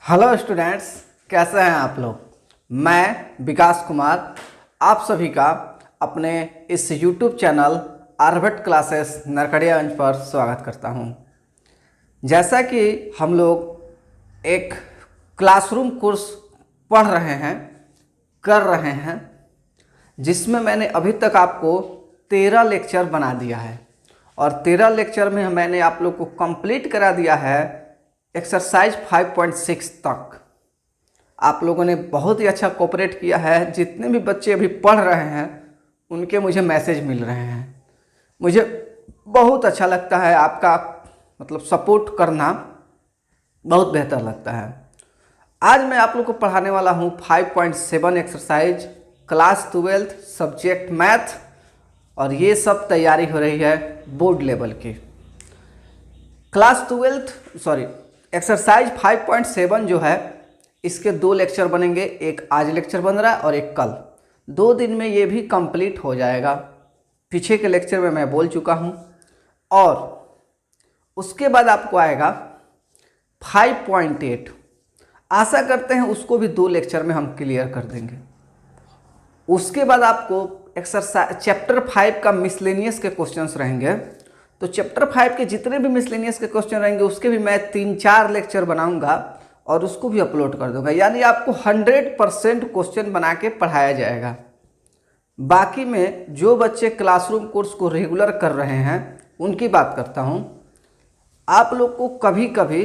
Hello students, कैसे हैं आप लोग। मैं विकास कुमार आप सभी का अपने इस YouTube channel Aryabhatta classes Narkatiaganj पर स्वागत करता हूं। जैसा कि हम लोग एक क्लासरूम कोर्स पढ़ रहे हैं, कर रहे हैं, जिसमें मैंने अभी तक आपको 13 लेक्चर बना दिया है और 13 लेक्चर में मैंने आप लोग को कंप्लीट करा दिया है एक्सरसाइज 5.6 तक। आप लोगों ने बहुत ही अच्छा कोऑपरेट किया है। जितने भी बच्चे अभी पढ़ रहे हैं उनके मुझे मैसेज मिल रहे हैं। मुझे बहुत अच्छा लगता है, आपका सपोर्ट करना बहुत बेहतर लगता है। आज मैं आप लोग को पढ़ाने वाला हूँ 5.7 एक्सरसाइज क्लास 12 सब्जेक्ट मैथ, और ये सब तैयारी हो रही है बोर्ड लेवल की। क्लास 12 एक्सरसाइज 5.7 जो है, इसके 2 लेक्चर बनेंगे। एक आज लेक्चर बन रहा है और एक कल। 2 दिन में ये भी कंप्लीट हो जाएगा। पीछे के लेक्चर में मैं बोल चुका हूँ। और उसके बाद आपको आएगा 5.8। आशा करते हैं उसको भी 2 लेक्चर में हम क्लियर कर देंगे। उसके बाद आपको एक्सरसाइज चैप्टर 5 का मिसलेनियस के क्वेश्चंस रहेंगे। तो चैप्टर 5 के जितने भी मिसलेनियस के क्वेश्चन रहेंगे उसके भी मैं 3-4 लेक्चर बनाऊंगा और उसको भी अपलोड कर दूंगा। यानी आपको 100% क्वेश्चन बना के पढ़ाया जाएगा। बाकी में जो बच्चे क्लासरूम कोर्स को रेगुलर कर रहे हैं उनकी बात करता हूं। आप लोग को कभी कभी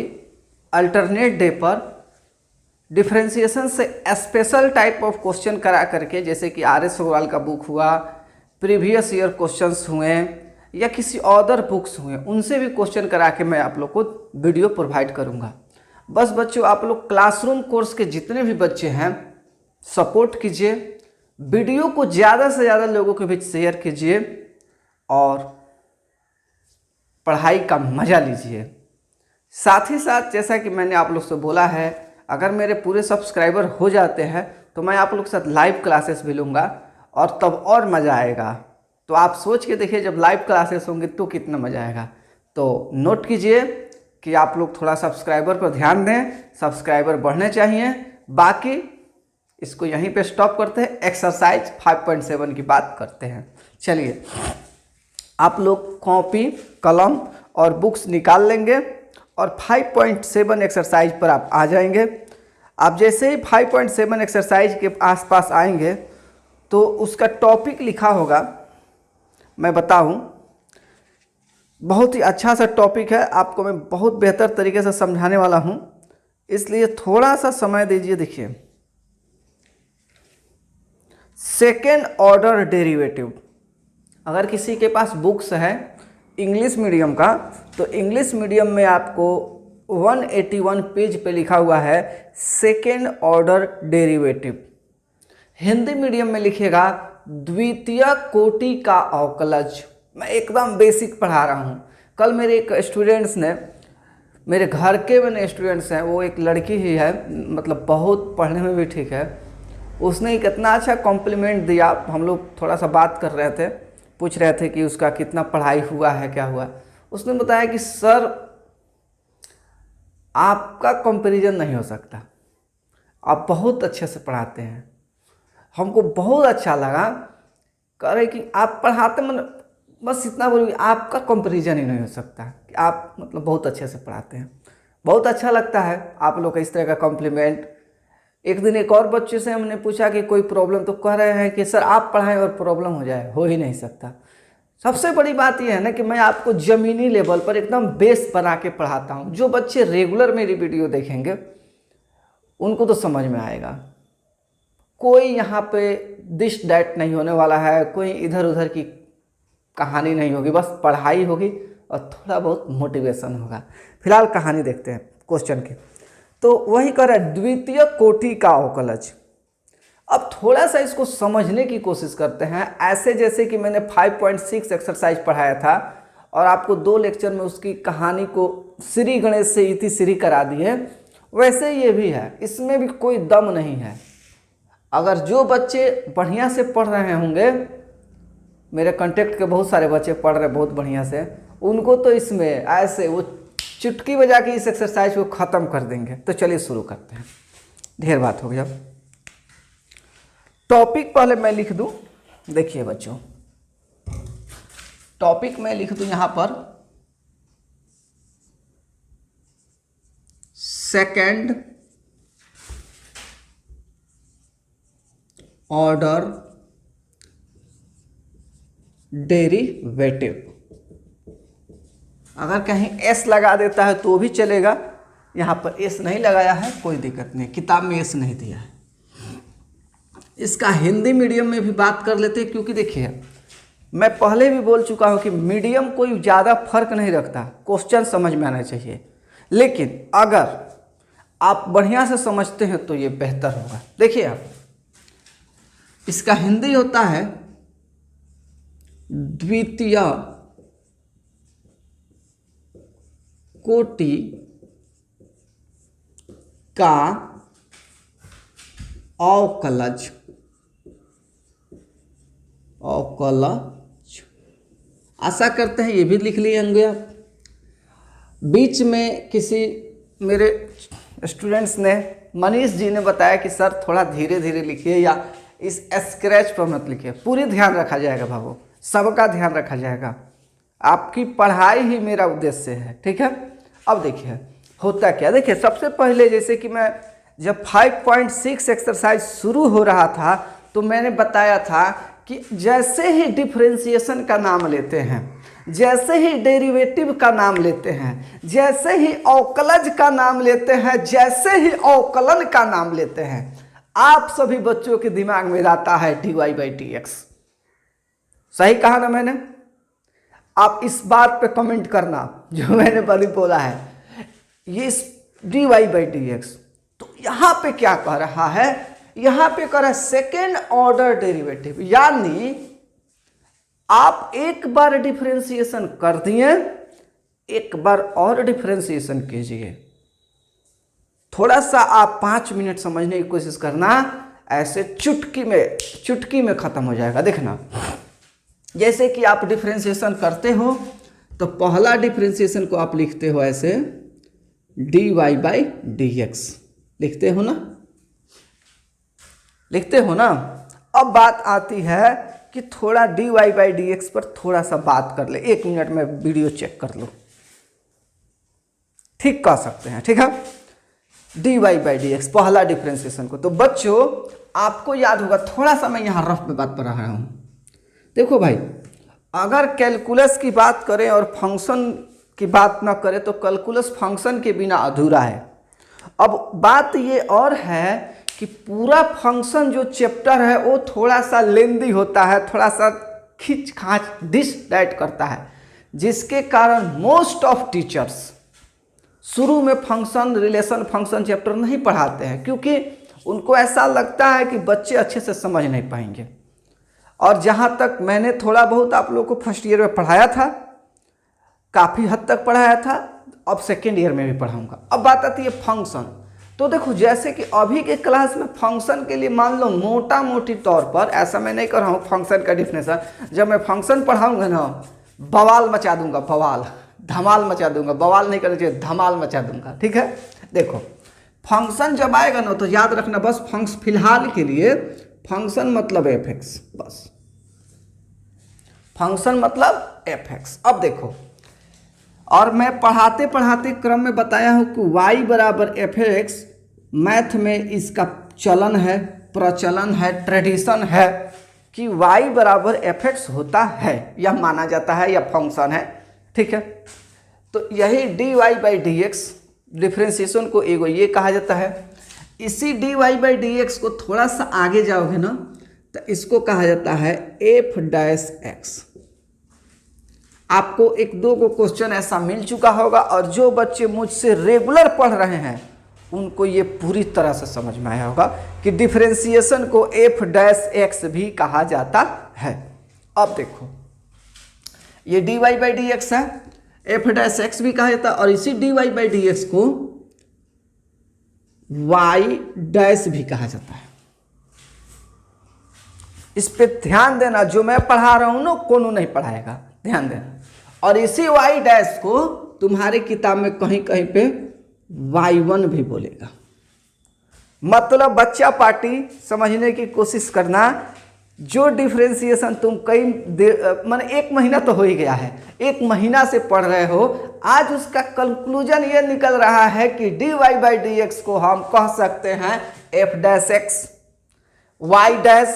अल्टरनेट डे पर डिफ्रेंसिएशन से स्पेशल टाइप ऑफ क्वेश्चन करा करके, जैसे कि RS अग्रवाल का बुक हुआ, प्रीवियस ईयर क्वेश्चंस हुए या किसी अदर बुक्स हुए, उनसे भी क्वेश्चन करा के मैं आप लोग को वीडियो प्रोवाइड करूंगा। बस बच्चों, आप लोग क्लासरूम कोर्स के जितने भी बच्चे हैं सपोर्ट कीजिए, वीडियो को ज़्यादा से ज़्यादा लोगों के बीच शेयर कीजिए और पढ़ाई का मज़ा लीजिए। साथ ही साथ जैसा कि मैंने आप लोग से बोला है, अगर मेरे पूरे सब्सक्राइबर हो जाते हैं तो मैं आप लोग के साथ लाइव क्लासेस भी लूँगा और तब और मज़ा आएगा। तो आप सोच के देखिए, जब लाइव क्लासेस होंगे तो कितना मज़ा आएगा। तो नोट कीजिए कि आप लोग थोड़ा सब्सक्राइबर पर ध्यान दें, सब्सक्राइबर बढ़ने चाहिए। बाकी इसको यहीं पे स्टॉप करते हैं, एक्सरसाइज 5.7 की बात करते हैं। चलिए, आप लोग कॉपी कलम और बुक्स निकाल लेंगे और 5.7 एक्सरसाइज पर आप आ जाएंगे। आप जैसे ही 5.7 एक्सरसाइज के आसपास आएंगे तो उसका टॉपिक लिखा होगा, मैं बताऊं, बहुत ही अच्छा सा टॉपिक है। आपको मैं बहुत बेहतर तरीके से समझाने वाला हूं, इसलिए थोड़ा सा समय दीजिए। देखिए, सेकेंड ऑर्डर डेरिवेटिव। अगर किसी के पास बुक्स है इंग्लिश मीडियम का, तो इंग्लिश मीडियम में आपको 181 पेज पे लिखा हुआ है second order derivative. Hindi medium में लिखेगा द्वितीय कोटि का अवकलज। मैं एकदम बेसिक पढ़ा रहा हूँ। कल मेरे एक स्टूडेंट्स ने, मेरे घर के मैंने स्टूडेंट्स हैं, वो एक लड़की ही है, बहुत पढ़ने में भी ठीक है। उसने एक इतना अच्छा कॉम्प्लीमेंट दिया। हम लोग थोड़ा सा बात कर रहे थे, पूछ रहे थे कि उसका कितना पढ़ाई हुआ है, क्या हुआ। उसने बताया कि सर, आपका कंपैरिजन नहीं हो सकता, आप बहुत अच्छे से पढ़ाते हैं। हमको बहुत अच्छा लगा। कह रहे कि आप पढ़ाते, बस इतना बोलिए, आपका कंपैरिजन ही नहीं हो सकता कि आप बहुत अच्छे से पढ़ाते हैं। बहुत अच्छा लगता है आप लोग का इस तरह का कॉम्प्लीमेंट। एक दिन एक और बच्चे से हमने पूछा कि कोई प्रॉब्लम, तो कह रहे हैं कि सर आप पढ़ाएं और प्रॉब्लम हो जाए, हो ही नहीं सकता। सबसे बड़ी बात यह है ना कि मैं आपको ज़मीनी लेवल पर एकदम बेस बना के पढ़ाता हूँ। जो बच्चे रेगुलर मेरी वीडियो देखेंगे उनको तो समझ में आएगा। कोई यहाँ पे दिस डैट नहीं होने वाला है, कोई इधर उधर की कहानी नहीं होगी, बस पढ़ाई होगी और थोड़ा बहुत मोटिवेशन होगा। फिलहाल कहानी देखते हैं क्वेश्चन की। तो वही कर रहा है द्वितीय कोटि का अवकलज। अब थोड़ा सा इसको समझने की कोशिश करते हैं, ऐसे जैसे कि मैंने 5.6 एक्सरसाइज पढ़ाया था और आपको 2 लेक्चर में उसकी कहानी को श्री गणेश से इति श्री करा दिए, वैसे ये भी है। इसमें भी कोई दम नहीं है। अगर जो बच्चे बढ़िया से पढ़ रहे होंगे, मेरे कांटेक्ट के बहुत सारे बच्चे पढ़ रहे बहुत बढ़िया से, उनको तो इसमें ऐसे वो चुटकी बजा के इस एक्सरसाइज को ख़त्म कर देंगे। तो चलिए शुरू करते हैं, ढेर बात हो गया। टॉपिक पहले मैं लिख दूं। देखिए बच्चों, टॉपिक मैं लिख दूं यहां पर सेकेंड ऑर्डर डेरिवेटिव। अगर कहीं एस लगा देता है तो भी चलेगा, यहाँ पर एस नहीं लगाया है, कोई दिक्कत नहीं, किताब में एस नहीं दिया है। इसका हिंदी मीडियम में भी बात कर लेते हैं, क्योंकि देखिए मैं पहले भी बोल चुका हूँ कि मीडियम कोई ज़्यादा फर्क नहीं रखता, क्वेश्चन समझ में आना चाहिए। लेकिन अगर आप बढ़िया से समझते हैं तो ये बेहतर होगा। देखिए आप, इसका हिंदी होता है द्वितीय कोटि का अवकलज। आशा करते हैं ये भी लिख लिए होंगे आप। बीच में किसी मेरे स्टूडेंट्स ने, मनीष जी ने बताया कि सर थोड़ा धीरे धीरे लिखिए या इस स्क्रैच पर मत लिखिए। पूरी ध्यान रखा जाएगा बाबू, सबका ध्यान रखा जाएगा, आपकी पढ़ाई ही मेरा उद्देश्य है, ठीक है। अब देखिए होता क्या, देखिए सबसे पहले जैसे कि मैं जब 5.6 एक्सरसाइज शुरू हो रहा था तो मैंने बताया था कि जैसे ही डिफरेंशिएशन का नाम लेते हैं, जैसे ही डेरिवेटिव का नाम लेते हैं, जैसे ही अवकलज का नाम लेते हैं, जैसे ही अवकलन का नाम लेते हैं, आप सभी बच्चों के दिमाग में आता है dy/dx। सही कहा ना मैंने? आप इस बात पे कमेंट करना जो मैंने पहले बोला है, ये dy/dx। तो यहाँ पे क्या कह रहा है, यहाँ पे कह रहा है सेकेंड ऑर्डर डेरिवेटिव, यानी आप एक बार डिफरेंशिएशन कर दिए, एक बार और डिफरेंशिएशन कीजिए। थोड़ा सा आप 5 मिनट समझने की कोशिश करना, ऐसे चुटकी में खत्म हो जाएगा। देखना, जैसे कि आप डिफरेंशिएशन करते हो तो पहला डिफरेंशिएशन को आप लिखते हो ऐसे dy/dx, लिखते हो ना, लिखते हो ना। अब बात आती है कि थोड़ा dy/dx पर थोड़ा सा बात कर ले, 1 मिनट में वीडियो चेक कर लो, ठीक कह सकते हैं, ठीक है। dy/dx पहला डिफरेंशिएशन को, तो बच्चों आपको याद होगा, थोड़ा सा मैं यहाँ रफ में बात कर रहा हूँ। देखो भाई, अगर कैलकुलस की बात करें और फंक्शन की बात ना करें तो कैलकुलस फंक्शन के बिना अधूरा है। अब बात ये और है कि पूरा फंक्शन जो चैप्टर है वो थोड़ा सा लेंदी होता है, थोड़ा सा खींच खाच डिश डाइट करता है, जिसके कारण मोस्ट ऑफ टीचर्स शुरू में फंक्शन, रिलेशन फंक्शन चैप्टर नहीं पढ़ाते हैं, क्योंकि उनको ऐसा लगता है कि बच्चे अच्छे से समझ नहीं पाएंगे। और जहाँ तक मैंने थोड़ा बहुत आप लोगों को फर्स्ट ईयर में पढ़ाया था, काफ़ी हद तक पढ़ाया था, अब सेकेंड ईयर में भी पढ़ाऊँगा। अब बात आती है फंक्शन। तो देखो, जैसे कि अभी के क्लास में फंक्शन के लिए मान लो मोटा मोटी तौर पर, ऐसा मैं नहीं कर रहा हूँ फंक्शन का डिफिनेशन, जब मैं फंक्शन पढ़ाऊँगा ना बवाल मचा दूंगा, बवाल धमाल मचा दूंगा, बवाल नहीं करना चाहिए, धमाल मचा दूंगा, ठीक है। देखो फंक्शन जब आएगा ना तो याद रखना, बस फंक्शन फिलहाल के लिए फंक्शन मतलब fx, बस फंक्शन मतलब fx। अब देखो, और मैं पढ़ाते पढ़ाते क्रम में बताया हूं कि y बराबर fx मैथ में इसका चलन है, प्रचलन है, ट्रेडिशन है कि y बराबर fx होता है, यह माना जाता है, यह फंक्शन है, ठीक है। तो यही dy/dx डिफरेंशिएशन को एगो ये कहा जाता है। इसी dy/dx को थोड़ा सा आगे जाओगे ना तो इसको कहा जाता है f'(x). आपको 1-2 को क्वेश्चन ऐसा मिल चुका होगा, और जो बच्चे मुझसे रेगुलर पढ़ रहे हैं उनको ये पूरी तरह से समझ में आया होगा कि डिफरेंशिएशन को f'(x) भी कहा जाता है। अब देखो, ये dy/dx है, f'(x) भी कहा जाता है, और इसी dy/dx को y' भी कहा जाता है। इस पे ध्यान देना, जो मैं पढ़ा रहा हूं ना कोनो नहीं पढ़ाएगा, ध्यान देना। और इसी y' को तुम्हारे किताब में कहीं कहीं पे y1 भी बोलेगा। मतलब बच्चा पार्टी समझने की कोशिश करना, जो डिफरेंशिएशन तुम कई माने 1 महीना तो हो ही गया है, 1 महीना से पढ़ रहे हो, आज उसका कंक्लूजन ये निकल रहा है कि dy बाई dx को हम कह सकते हैं f dash x, y dash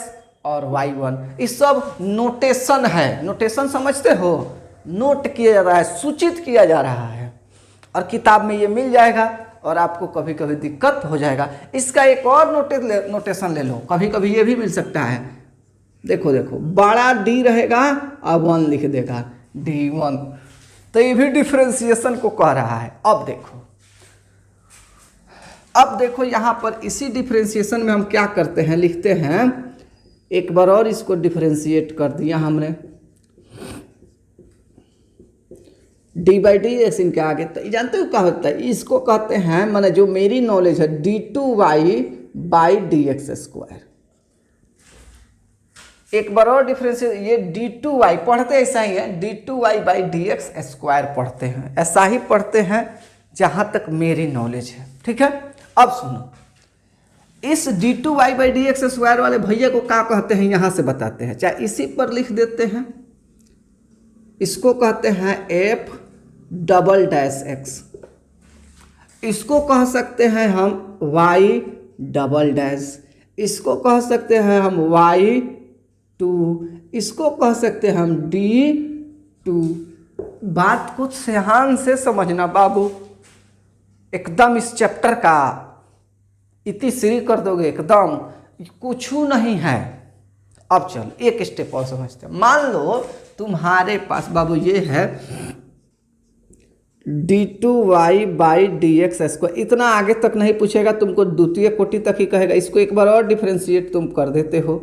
और y1। इस सब नोटेशन है, नोटेशन समझते हो, नोट किया जा रहा है, सूचित किया जा रहा है, और किताब में ये मिल जाएगा और आपको कभी कभी दिक्कत हो जाएगा। इसका एक और नोटेशन ले लो, कभी कभी ये भी मिल सकता है। देखो देखो, बड़ा डी रहेगा और 1 लिख देगा d1, तो ये भी डिफरेंशिएशन को कह रहा है। अब देखो यहाँ पर इसी डिफरेंशिएशन में हम क्या करते हैं, लिखते हैं, एक बार और इसको डिफरेंशिएट कर दिया हमने, डी बाई डी एक्स इनके आगे, तो जानते हो क्या होता है, इसको कहते हैं, माने जो मेरी नॉलेज है, d2y by d x square. एक बार और डिफरेंशिएट, ये d2y पढ़ते ऐसा ही है, d2y by d x square पढ़ते हैं, ऐसा ही पढ़ते हैं जहाँ तक मेरी नॉलेज है। ठीक है, अब सुनो, इस d2y by d x square वाले भैया को क्या कहते हैं यहाँ से बताते हैं, चाहे इसी पर लिख देते हैं, इसको कहते हैं f डबल डैश x, इसको कह सकते हैं हम y डबल डैश, इसको कह सकते हैं हम y2, इसको कह सकते हैं हम d2। बात कुछ ध्यान से समझना बाबू, एकदम इस चैप्टर का इतिश्री कर दोगे, एकदम कुछ नहीं है। अब चलो एक स्टेप और समझते हैं। मान लो तुम्हारे पास बाबू ये है d2y by d x square, इतना आगे तक नहीं पूछेगा, तुमको द्वितीय कोटि तक ही कहेगा। इसको एक बार और डिफरेंशिएट तुम कर देते हो।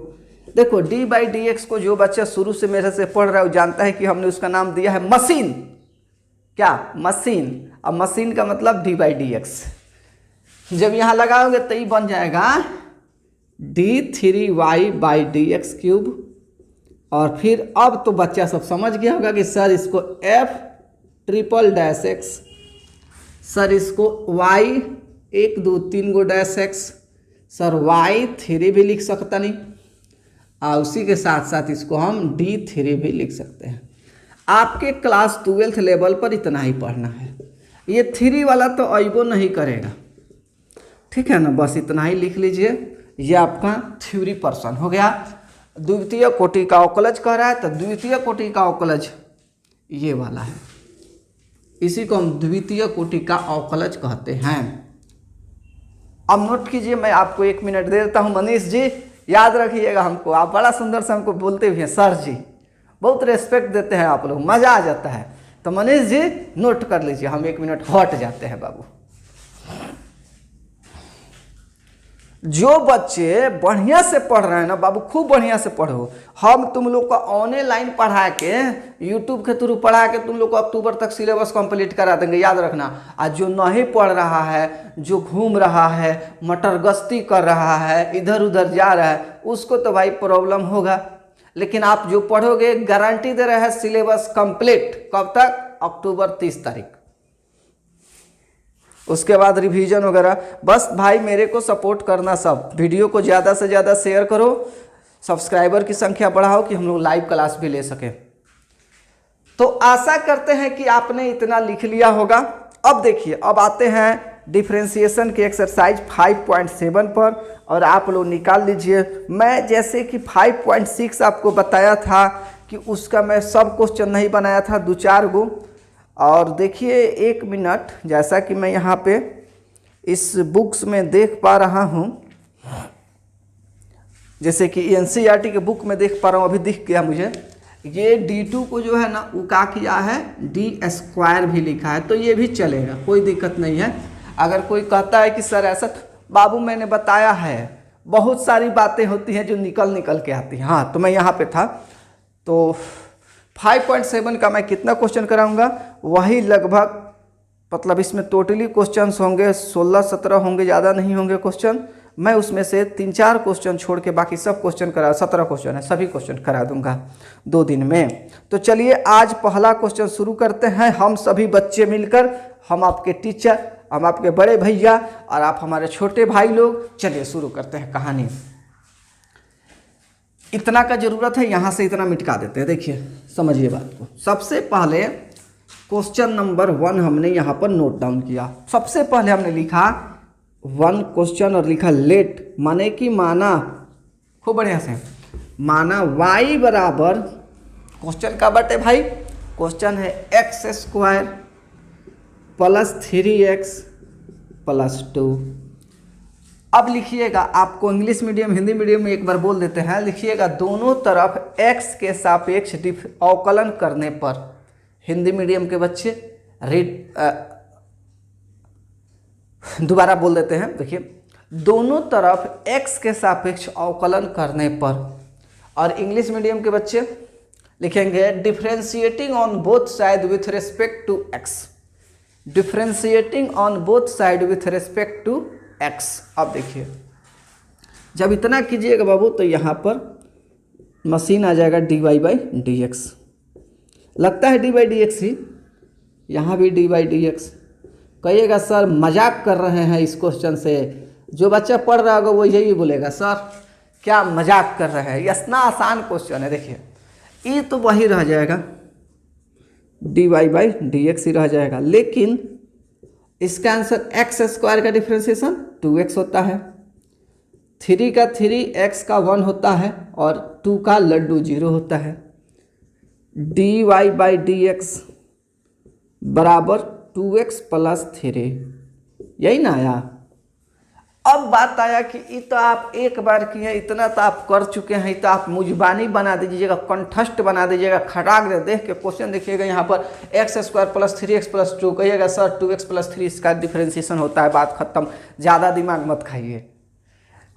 देखो d बाई डी एक्स को जो बच्चा शुरू से मेरे से पढ़ रहा है वो जानता है कि हमने उसका नाम दिया है मशीन। क्या? मशीन। अब मशीन का मतलब d बाई डी एक्स, जब यहाँ लगाओगे तो ये बन जाएगा d3y by d x cube. और फिर अब तो बच्चा सब समझ गया होगा कि सर इसको f triple dash x, sir इसको y 1 2 3 गो डैश x, सर y3 भी लिख सकता नहीं, और उसी के साथ साथ इसको हम d3 भी लिख सकते हैं। आपके क्लास 12th लेवल पर इतना ही पढ़ना है, ये 3 वाला तो अइबो नहीं करेगा। ठीक है ना, बस इतना ही लिख लीजिए, ये आपका थ्योरी पर्सन हो गया। द्वितीय कोटि का अवकलज कह रहा है, तो द्वितीय कोटि का अवकलज ये वाला है, इसी को हम द्वितीय कोटि का अवकलज कहते हैं। अब नोट कीजिए, मैं आपको 1 मिनट दे देता हूँ। मनीष जी याद रखिएगा हमको, आप बड़ा सुंदर से हमको बोलते भी हैं सर जी, बहुत रेस्पेक्ट देते हैं आप लोग, मज़ा आ जाता है। तो मनीष जी नोट कर लीजिए, हम 1 मिनट हट जाते हैं बाबू। जो बच्चे बढ़िया से पढ़ रहे हैं ना बाबू, खूब बढ़िया से पढ़ो। हम तुम लोग को ऑनलाइन पढ़ा के, यूट्यूब के थ्रू पढ़ा के तुम लोग को अक्टूबर तक सिलेबस कंप्लीट करा देंगे, याद रखना। आज जो नहीं पढ़ रहा है, जो घूम रहा है, मटर गश्ती कर रहा है, इधर उधर जा रहा है, उसको तो भाई प्रॉब्लम होगा। लेकिन आप जो पढ़ोगे, गारंटी दे रहे हैं सिलेबस कंप्लीट। कब तक? अक्टूबर 30 तारीख। उसके बाद रिवीजन वगैरह। बस भाई मेरे को सपोर्ट करना, सब वीडियो को ज़्यादा से ज़्यादा शेयर करो, सब्सक्राइबर की संख्या बढ़ाओ कि हम लोग लाइव क्लास भी ले सकें। तो आशा करते हैं कि आपने इतना लिख लिया होगा। अब देखिए, अब आते हैं डिफरेंशिएशन के एक्सरसाइज 5.7 पर, और आप लोग निकाल लीजिए। मैं जैसे कि 5.6 आपको बताया था कि उसका मैं सब क्वेश्चन नहीं बनाया था, 2-4 गो। और देखिए 1 मिनट, जैसा कि मैं यहाँ पे इस बुक्स में देख पा रहा हूँ, जैसे कि एनसीईआरटी के बुक में देख पा रहा हूँ, अभी दिख गया मुझे, ये d2 को जो है ना वो क्या किया है, डी स्क्वायर भी लिखा है, तो ये भी चलेगा, कोई दिक्कत नहीं है। अगर कोई कहता है कि सर ऐसा, बाबू मैंने बताया है बहुत सारी बातें होती हैं जो निकल के आती हैं। हाँ, तो मैं यहाँ पे था। तो 5.7 का मैं कितना क्वेश्चन कराऊंगा, वही लगभग, मतलब इसमें टोटली क्वेश्चंस होंगे 16-17 होंगे, ज़्यादा नहीं होंगे क्वेश्चन। मैं उसमें से 3-4 क्वेश्चन छोड़ के बाकी सब क्वेश्चन करा, 17 क्वेश्चन है, सभी क्वेश्चन करा दूंगा 2 दिन में। तो चलिए आज पहला क्वेश्चन शुरू करते हैं। हम सभी बच्चे मिलकर, हम आपके टीचर, हम आपके बड़े भैया और आप हमारे छोटे भाई लोग, चलिए शुरू करते हैं कहानी। इतना का जरूरत है, यहाँ से इतना मिटका देते हैं। देखिए समझिए बात को। सबसे पहले क्वेश्चन नंबर 1 हमने यहाँ पर नोट डाउन किया। सबसे पहले हमने लिखा 1 क्वेश्चन और लिखा लेट, माने कि माना, खूब बढ़िया से माना y बराबर, क्वेश्चन का बटे भाई, क्वेश्चन है x² प्लस 3x प्लस 2। अब लिखिएगा, आपको इंग्लिश मीडियम हिंदी मीडियम में एक बार बोल देते हैं, लिखिएगा दोनों तरफ x के सापेक्ष अवकलन करने पर। हिंदी मीडियम के बच्चे दोबारा बोल देते हैं, देखिए दोनों तरफ x के सापेक्ष अवकलन करने पर। और इंग्लिश मीडियम के बच्चे लिखेंगे differentiating on both side with respect to x, differentiating on both side with respect to x। अब देखिए जब इतना कीजिएगा बाबू तो यहाँ पर मशीन आ जाएगा dy/dx, लगता है dy/dx ही, यहाँ भी dy/dx। कहिएगा सर मजाक कर रहे हैं इस क्वेश्चन से, जो बच्चा पढ़ रहा होगा वो यही बोलेगा सर क्या मजाक कर रहे हैं, इतना आसान क्वेश्चन है। देखिए ये तो वही रह जाएगा, dy/dx ही रह जाएगा, लेकिन इसका आंसर x² का डिफ्रेंसिएशन 2x होता है, 3 का 3, x का 1 होता है और 2 का लड्डू 0 होता है। dy/dx बराबर 2x प्लस 3, यही ना आया। अब बात आया कि ये तो आप एक बार किए, इतना तो आप कर चुके हैं, तो आप मुजबानी बना दीजिएगा, कंठस्थ बना दीजिएगा, खटाक दे देख के क्वेश्चन देखिएगा यहाँ पर x² प्लस 3x प्लस 2, कहिएगा सर 2x प्लस 3 इसका डिफरेंशिएशन होता है, बात खत्म, ज़्यादा दिमाग मत खाइए।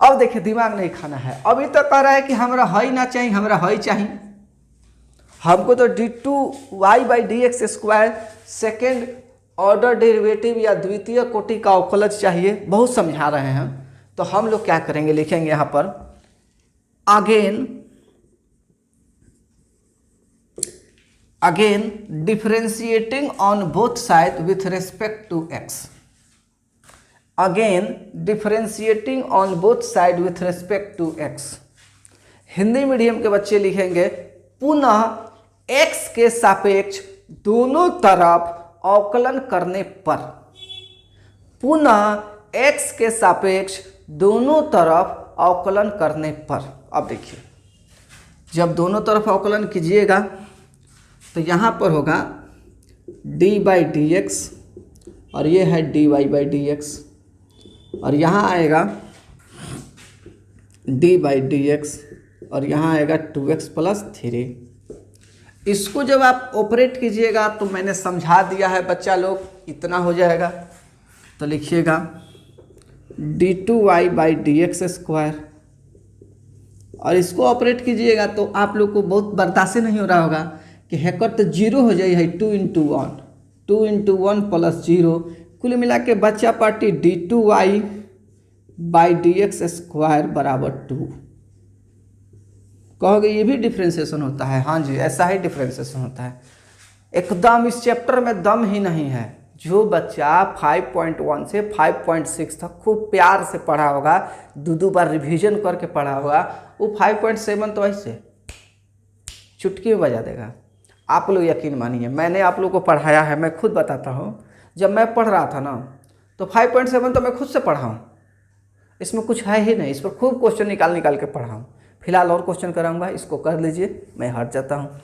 अब देखिए दिमाग नहीं खाना है, अभी तो कह रहा है कि हमरा है ना चाहिए, हमरा है चाहिए, हमको तो d2y/dx² सेकेंड ऑर्डर डेरिवेटिव या द्वितीय कोटि का अवकलज चाहिए, बहुत समझा रहे हैं। तो हम लोग क्या करेंगे, लिखेंगे यहाँ पर again differentiating on both side with respect to x, again differentiating on both side with respect to x। Hindi medium के बच्चे लिखेंगे पुनः x के सापेक्ष दोनों तरफ अवकलन करने पर, पुनः x के सापेक्ष दोनों तरफ अवकलन करने पर। अब देखिए जब दोनों तरफ अवकलन कीजिएगा तो यहाँ पर होगा d/dx और ये है dy/dx, और यहाँ आएगा d/dx और यहाँ आएगा 2x प्लस 3। इसको जब आप ऑपरेट कीजिएगा तो मैंने समझा दिया है बच्चा लोग, इतना हो जाएगा। तो लिखिएगा d2y/dx², और इसको ऑपरेट कीजिएगा तो आप लोग को बहुत बर्दाश्त नहीं हो रहा होगा कि हैकर तो 0 हो जाए है, 2 × 1 प्लस 0, कुल मिला के बच्चा पार्टी d2y/dx² बराबर 2। कहोगे ये भी डिफ्रेंशिएशन होता है? हाँ जी, ऐसा ही डिफ्रेंशिएशन होता है। एकदम इस चैप्टर में दम ही नहीं है। जो बच्चा 5.1 से 5.6 तक खूब प्यार से पढ़ा होगा, 2 बार रिवीजन करके पढ़ा होगा, वो 5.7 तो ऐसे चुटकी में बजा देगा। आप लोग यकीन मानिए, मैंने आप लोग को पढ़ाया है, मैं खुद बताता हूँ। जब मैं पढ़ रहा था ना तो 5.7 तो मैं खुद से पढ़ा हूँ, इसमें कुछ है ही नहीं, इस पर खूब क्वेश्चन निकाल के पढ़ा हूँ। फिलहाल और क्वेश्चन कराऊंगा, इसको कर लीजिए, मैं हट जाता हूँ।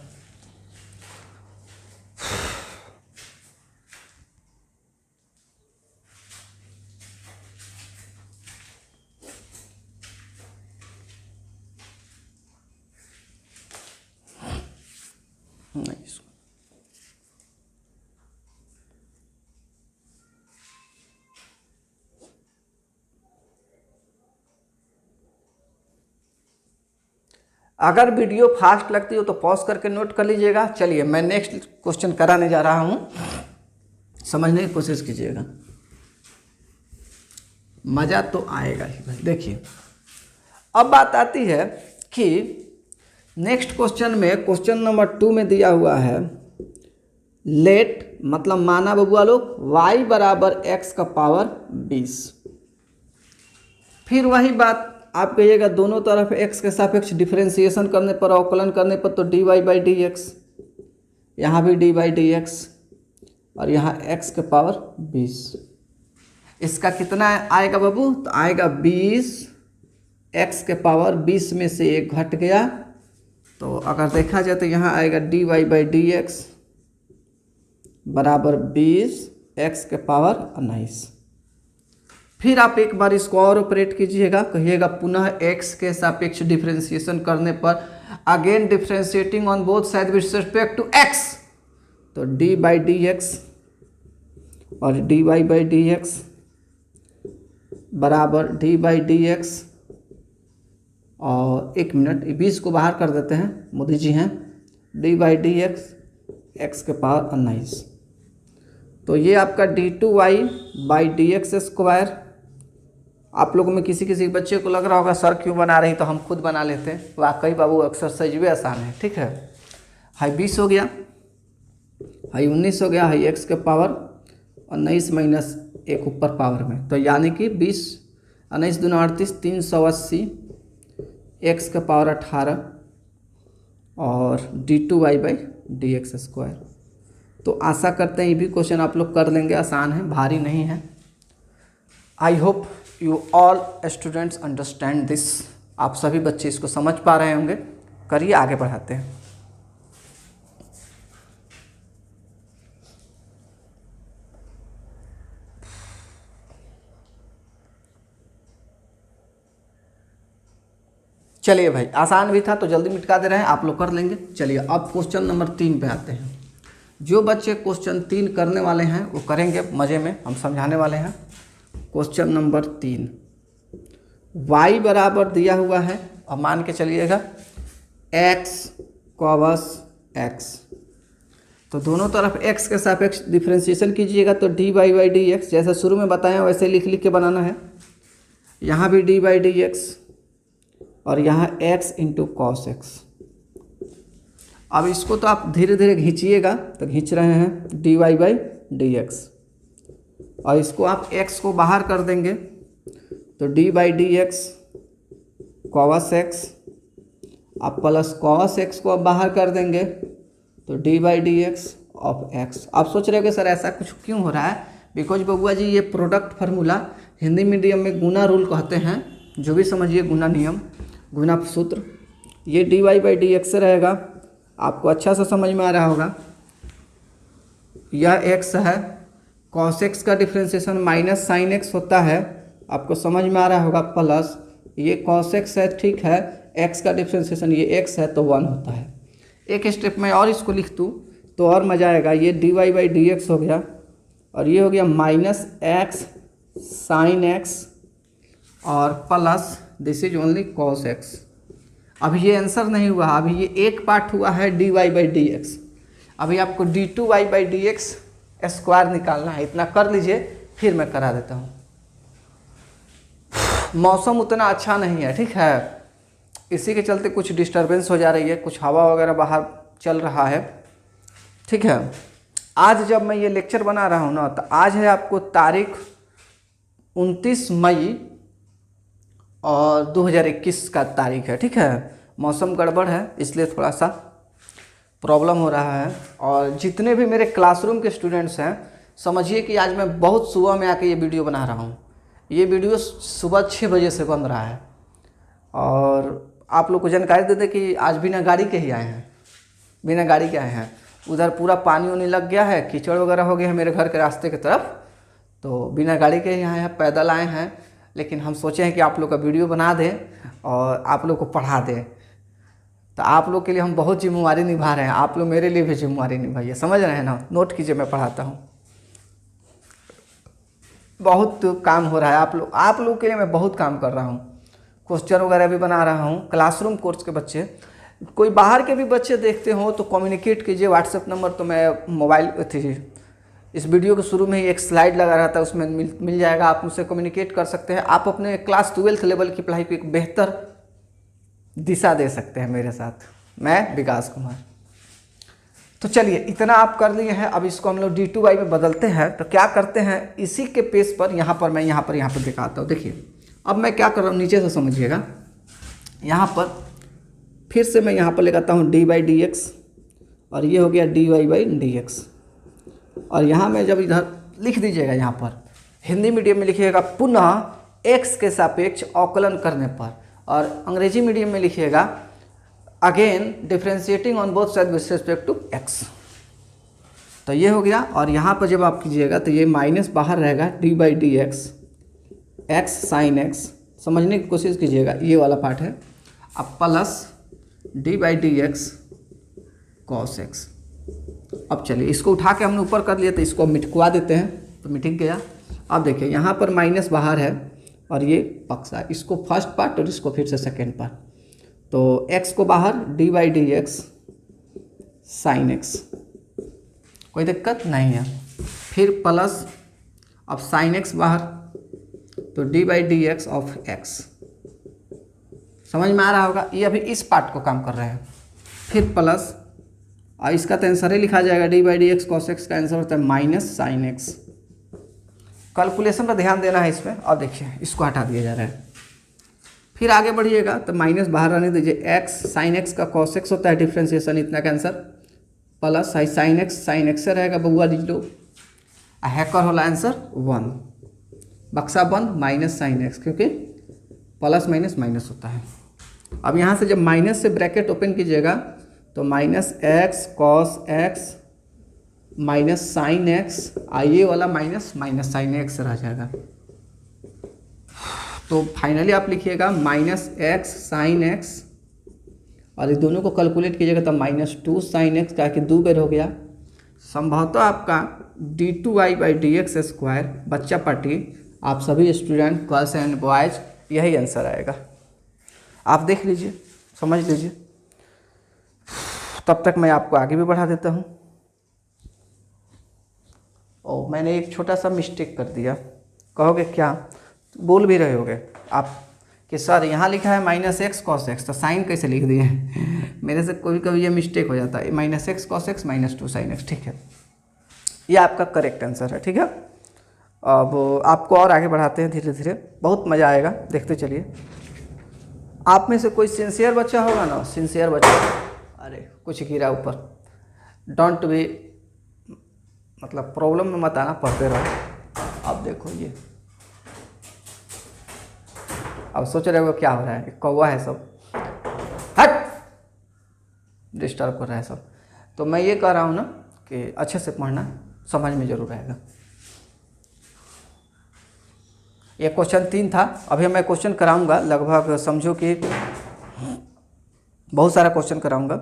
नहीं, अगर वीडियो फास्ट लगती हो तो पॉज करके नोट कर लीजिएगा। चलिए मैं नेक्स्ट क्वेश्चन कराने जा रहा हूँ, समझने की कोशिश कीजिएगा। मज़ा तो आएगा ही भाई। देखिए अब बात आती है कि नेक्स्ट क्वेश्चन में, क्वेश्चन नंबर 2 में दिया हुआ है लेट, मतलब माना बबुआ लोग y बराबर x का पावर 20। फिर वही बात आप कहिएगा दोनों तरफ x के सापेक्ष डिफरेंशिएशन करने पर, अवकलन करने पर, तो dy बाई डी एक्स, यहाँ भी dy बाई डी एक्स और यहाँ x के पावर 20। इसका कितना आएगा बाबू? तो आएगा 20, x के पावर 20 में से एक घट गया, तो अगर देखा जाए तो यहाँ आएगा dy बाई डी एक्स बराबर 20 x के पावर 19। फिर आप एक बार इसको और ऑपरेट कीजिएगा, कहिएगा पुनः x के सापेक्ष डिफरेंशिएशन करने पर, again differentiating on both side with respect to x, तो डी बाई डी एक्स और dy बाई डी एक्स बराबर डी बाई डी एक्स, और 1 मिनट 20 को बाहर कर देते हैं, मोदी जी हैं, D by d x x के पावर 19। तो ये आपका d2y by d x square. आप लोगों में किसी किसी बच्चे को लग रहा होगा सर क्यों बना रही, तो हम खुद बना लेते हैं। वाकई बाबू एक्सरसाइज भी आसान है, ठीक है। हाई 20 हो गया, हाई 19 हो गया, हाई x के पावर 19 माइनस 1 ऊपर पावर में, तो यानी कि 20 19 दूना 38, 380 x के पावर 18 और d2y by d x square. तो आशा करते हैं ये भी क्वेश्चन आप लोग कर लेंगे, आसान है, भारी नहीं है। I hope you all students understand this. आप सभी बच्चे इसको समझ पा रहे होंगे। करिए, आगे बढ़ाते हैं। चलिए भाई, आसान भी था तो जल्दी मिटा दे रहे हैं, आप लोग कर लेंगे। चलिए अब क्वेश्चन नंबर 3 पे आते हैं। जो बच्चे क्वेश्चन 3 करने वाले हैं वो करेंगे मज़े में, हम समझाने वाले हैं। क्वेश्चन नंबर 3, y बराबर दिया हुआ है, अब मान के चलिएगा x कॉस x, तो दोनों तरफ x के सापेक्ष डिफरेंशिएशन कीजिएगा, तो dy बाई डी एक्स, जैसा शुरू में बताया वैसे लिख लिख के बनाना है। यहाँ भी dy बाई डी एक्स और यहाँ x इंटू कॉस एक्स। अब इसको तो आप धीरे धीरे खींचिएगा, तो खींच रहे हैं dy बाई डी एक्स, और इसको आप x को बाहर कर देंगे तो d by d x cos x, आप प्लस कॉस एक्स को आप बाहर कर देंगे तो d by d x of x. आप सोच रहे हो कि सर ऐसा कुछ क्यों हो रहा है? बिकॉज बबुआ जी ये प्रोडक्ट फार्मूला हिंदी मीडियम में गुना रूल कहते हैं, जो भी समझिए गुना नियम, गुना सूत्र। ये d y by d x रहेगा, आपको अच्छा सा समझ में आ रहा होगा। यह x है, cos x का डिफ्रेंशिएशन माइनस साइन x होता है, आपको समझ में आ रहा होगा, प्लस ये cos x है, ठीक है, x का डिफ्रेंशिएशन ये x है तो 1 होता है। एक स्टेप में और इसको लिख दूँ तो और मज़ा आएगा। ये d y by d x हो गया और ये हो गया माइनस एक्स साइन एक्स और plus this is only cos x। अभी ये आंसर नहीं हुआ, अभी ये एक पार्ट हुआ है d y by d x. अभी आपको d two y by d x square निकालना है, इतना कर लीजिए, फिर मैं करा देता हूँ। मौसम उतना अच्छा नहीं है, ठीक है, इसी के चलते कुछ डिस्टरबेंस हो जा रही है, कुछ हवा वगैरह बाहर चल रहा है, ठीक है। आज जब मैं ये लेक्चर बना रहा हूँ ना, तो आज है आपको तारीख 29 मई और 2021 का तारीख है, ठीक है। मौसम गड़बड़ है इसलिए थोड़ा सा प्रॉब्लम हो रहा है। और जितने भी मेरे क्लासरूम के स्टूडेंट्स हैं, समझिए कि आज मैं बहुत सुबह में आके ये वीडियो बना रहा हूँ। ये वीडियो सुबह 6 बजे से बन रहा है और आप लोग को जानकारी दे दें कि आज बिना गाड़ी के ही आए हैं, बिना गाड़ी के आए हैं। उधर पूरा पानी वानी लग गया है, कीचड़ वगैरह हो गया है मेरे घर के रास्ते की तरफ, तो बिना गाड़ी के ही आए हैं, पैदल आए हैं। लेकिन हम सोचे हैं कि आप लोग का वीडियो बना दें और आप लोग को पढ़ा दें, तो आप लोग के लिए हम बहुत जिम्मेवारी निभा रहे हैं, आप लोग मेरे लिए भी जिम्मेवारी निभाइए, समझ रहे हैं ना। नोट कीजिए, मैं पढ़ाता हूँ, बहुत काम हो रहा है। आप लोग के लिए मैं बहुत काम कर रहा हूँ, क्वेश्चन वगैरह भी बना रहा हूँ। क्लासरूम कोर्स के बच्चे, कोई बाहर के भी बच्चे देखते हो तो कम्युनिकेट कीजिए, व्हाट्सएप नंबर तो मैं मोबाइल थी इस वीडियो के शुरू में ही एक स्लाइड लगा रहता है, उसमें मिल जाएगा, आप मुझसे कम्युनिकेट कर सकते हैं। आप अपने क्लास 12th लेवल की पढ़ाई को एक बेहतर दिशा दे सकते हैं मेरे साथ। मैं विकास कुमार। तो चलिए, इतना आप कर लिए हैं। अब इसको हम लोग D2y में बदलते हैं। तो क्या करते हैं, इसी के पेज पर यहाँ पर मैं यहाँ पर दिखाता हूँ। देखिए अब मैं क्या कर रहा हूँ, नीचे से समझिएगा। यहाँ पर फिर से मैं यहाँ पर लगाता हूँ d/dx, और ये हो गया dy/dx। और यहाँ मैं जब इधर लिख दीजिएगा, यहाँ पर हिंदी मीडियम में लिखिएगा पुनः x के सापेक्ष अवकलन करने पर, और अंग्रेजी मीडियम में लिखिएगा again differentiating on both side with respect to x। तो ये हो गया। और यहाँ पर जब आप कीजिएगा तो ये माइनस बाहर रहेगा, d/dx x sin x, समझने की कोशिश कीजिएगा, ये वाला पार्ट है। अब प्लस d/dx cos x। अब चलिए इसको उठा के हमने ऊपर कर लिया, तो इसको मिटकवा देते हैं, तो मिट गया। अब देखिए यहाँ पर माइनस बाहर है और ये पक्ष है, इसको फर्स्ट पार्ट और इसको फिर से सेकेंड पार्ट। तो x को बाहर d/dx sin x, कोई दिक्कत नहीं है। फिर प्लस अब sin x बाहर, तो d/dx ऑफ x। समझ में आ रहा होगा, ये अभी इस पार्ट को काम कर रहे हैं। फिर प्लस, और इसका तो आंसर ही लिखा जाएगा d/dx cos x का आंसर होता है माइनस sin x। कैलकुलेशन पर ध्यान देना है इसमें। अब देखिए इसको हटा दिया जा रहा है। फिर आगे बढ़िएगा तो माइनस बाहर रहने दीजिए, x sin x का cos x होता है डिफ्रेंशिएशन, इतना का आंसर। प्लस sin x से रहेगा बउआ डिजिटो, हैकर होला आंसर 1, बक्सा बंद माइनस sin x, क्योंकि प्लस माइनस माइनस होता है। अब यहाँ से जब माइनस से ब्रैकेट ओपन कीजिएगा तो minus x cos x minus sine x, आइए वाला माइनस माइनस साइन x रह जाएगा। तो फाइनली आप लिखिएगा माइनस x साइन x, और इस दोनों को कैलकुलेट कीजिएगा तो माइनस 2 sin x, क्या कि 2 बार हो गया। संभवतः आपका d2y/dx स्क्वायर, बच्चा पार्टी, आप सभी स्टूडेंट गर्ल्स एंड बॉयज, यही आंसर आएगा। आप देख लीजिए, समझ लीजिए। तब तक मैं आपको आगे भी बढ़ा देता हूँ। ओ, मैंने एक छोटा सा मिस्टेक कर दिया। कहोगे क्या, बोल भी रहे होगे आप कि सर यहाँ लिखा है माइनस एक्स cos x, तो साइन कैसे लिख दिए मेरे से कभी कभी ये मिस्टेक हो जाता है, minus x cos x minus 2 sin x। ठीक है, ये आपका करेक्ट आंसर है। ठीक है, अब आपको और आगे बढ़ाते हैं धीरे धीरे, बहुत मज़ा आएगा, देखते चलिए। आप में से कोई सिंसियर बच्चा होगा ना, सिंसियर बच्चा, अरे कुछ गिरा ऊपर, डोंट बी, मतलब प्रॉब्लम में मत आना, पढ़ते रहो। अब देखो ये, अब सोच रहे हो क्या हो रहा है, कौवा है सब, हट, डिस्टर्ब कर रहा है सब। तो मैं ये कह रहा हूँ ना कि अच्छे से पढ़ना, समझ में जरूर आएगा। ये क्वेश्चन 3 था, अभी मैं क्वेश्चन कराऊंगा, लगभग समझो कि बहुत सारा क्वेश्चन कराऊंगा।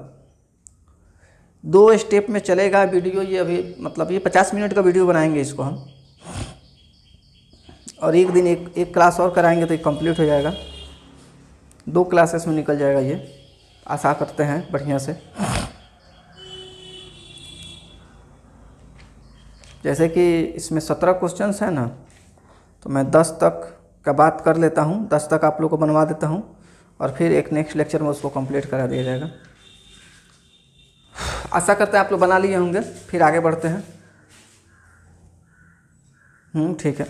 2 स्टेप में चलेगा वीडियो ये, अभी मतलब ये 50 मिनट का वीडियो बनाएंगे इसको हम, और एक दिन एक क्लास और कराएंगे तो ये कंप्लीट हो जाएगा। 2 क्लासेस में निकल जाएगा ये, आशा करते हैं बढ़िया से। जैसे कि इसमें 17 क्वेश्चंस हैं ना, तो मैं 10 तक का बात कर लेता हूँ, 10 तक आप लोग को बनवा देता हूँ, और फिर एक नेक्स्ट लेक्चर में उसको कंप्लीट करा दिया जाएगा। आशा करते हैं आप लोग बना लिए होंगे। फिर आगे बढ़ते हैं। ठीक है,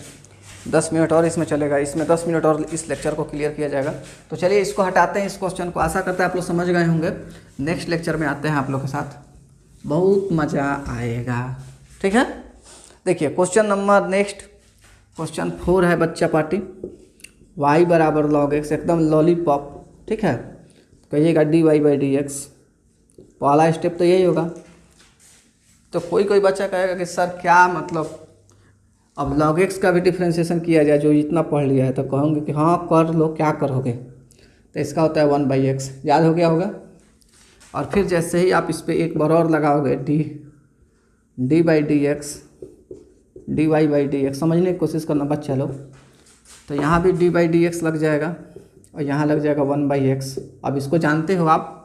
10 मिनट और इसमें चलेगा, इसमें 10 मिनट और इस लेक्चर को क्लियर किया जाएगा। तो चलिए इसको हटाते हैं, इस क्वेश्चन को। आशा करते हैं आप लोग समझ गए होंगे। नेक्स्ट लेक्चर में आते हैं आप लोग के साथ, बहुत मज़ा आएगा। ठीक है, देखिए क्वेश्चन नंबर नेक्स्ट, क्वेश्चन 4 है बच्चा पार्टी, y बराबर log x, एकदम लॉलीपॉप। ठीक है, कहिएगा dy/dx, पहला स्टेप तो यही होगा। तो कोई बच्चा कहेगा कि सर क्या मतलब अब log x का भी डिफ्रेंशिएशन किया जाए, जो इतना पढ़ लिया है, तो कहूँगे कि हाँ कर लो, क्या करोगे। तो इसका होता है 1/x, याद हो गया होगा। और फिर जैसे ही आप इस पर एक बार और लगाओगे d/dx dy/dx, समझने की कोशिश करना बच्चा लोग। तो यहाँ भी d/dx लग जाएगा और यहाँ लग जाएगा 1/x। अब इसको जानते हो आप,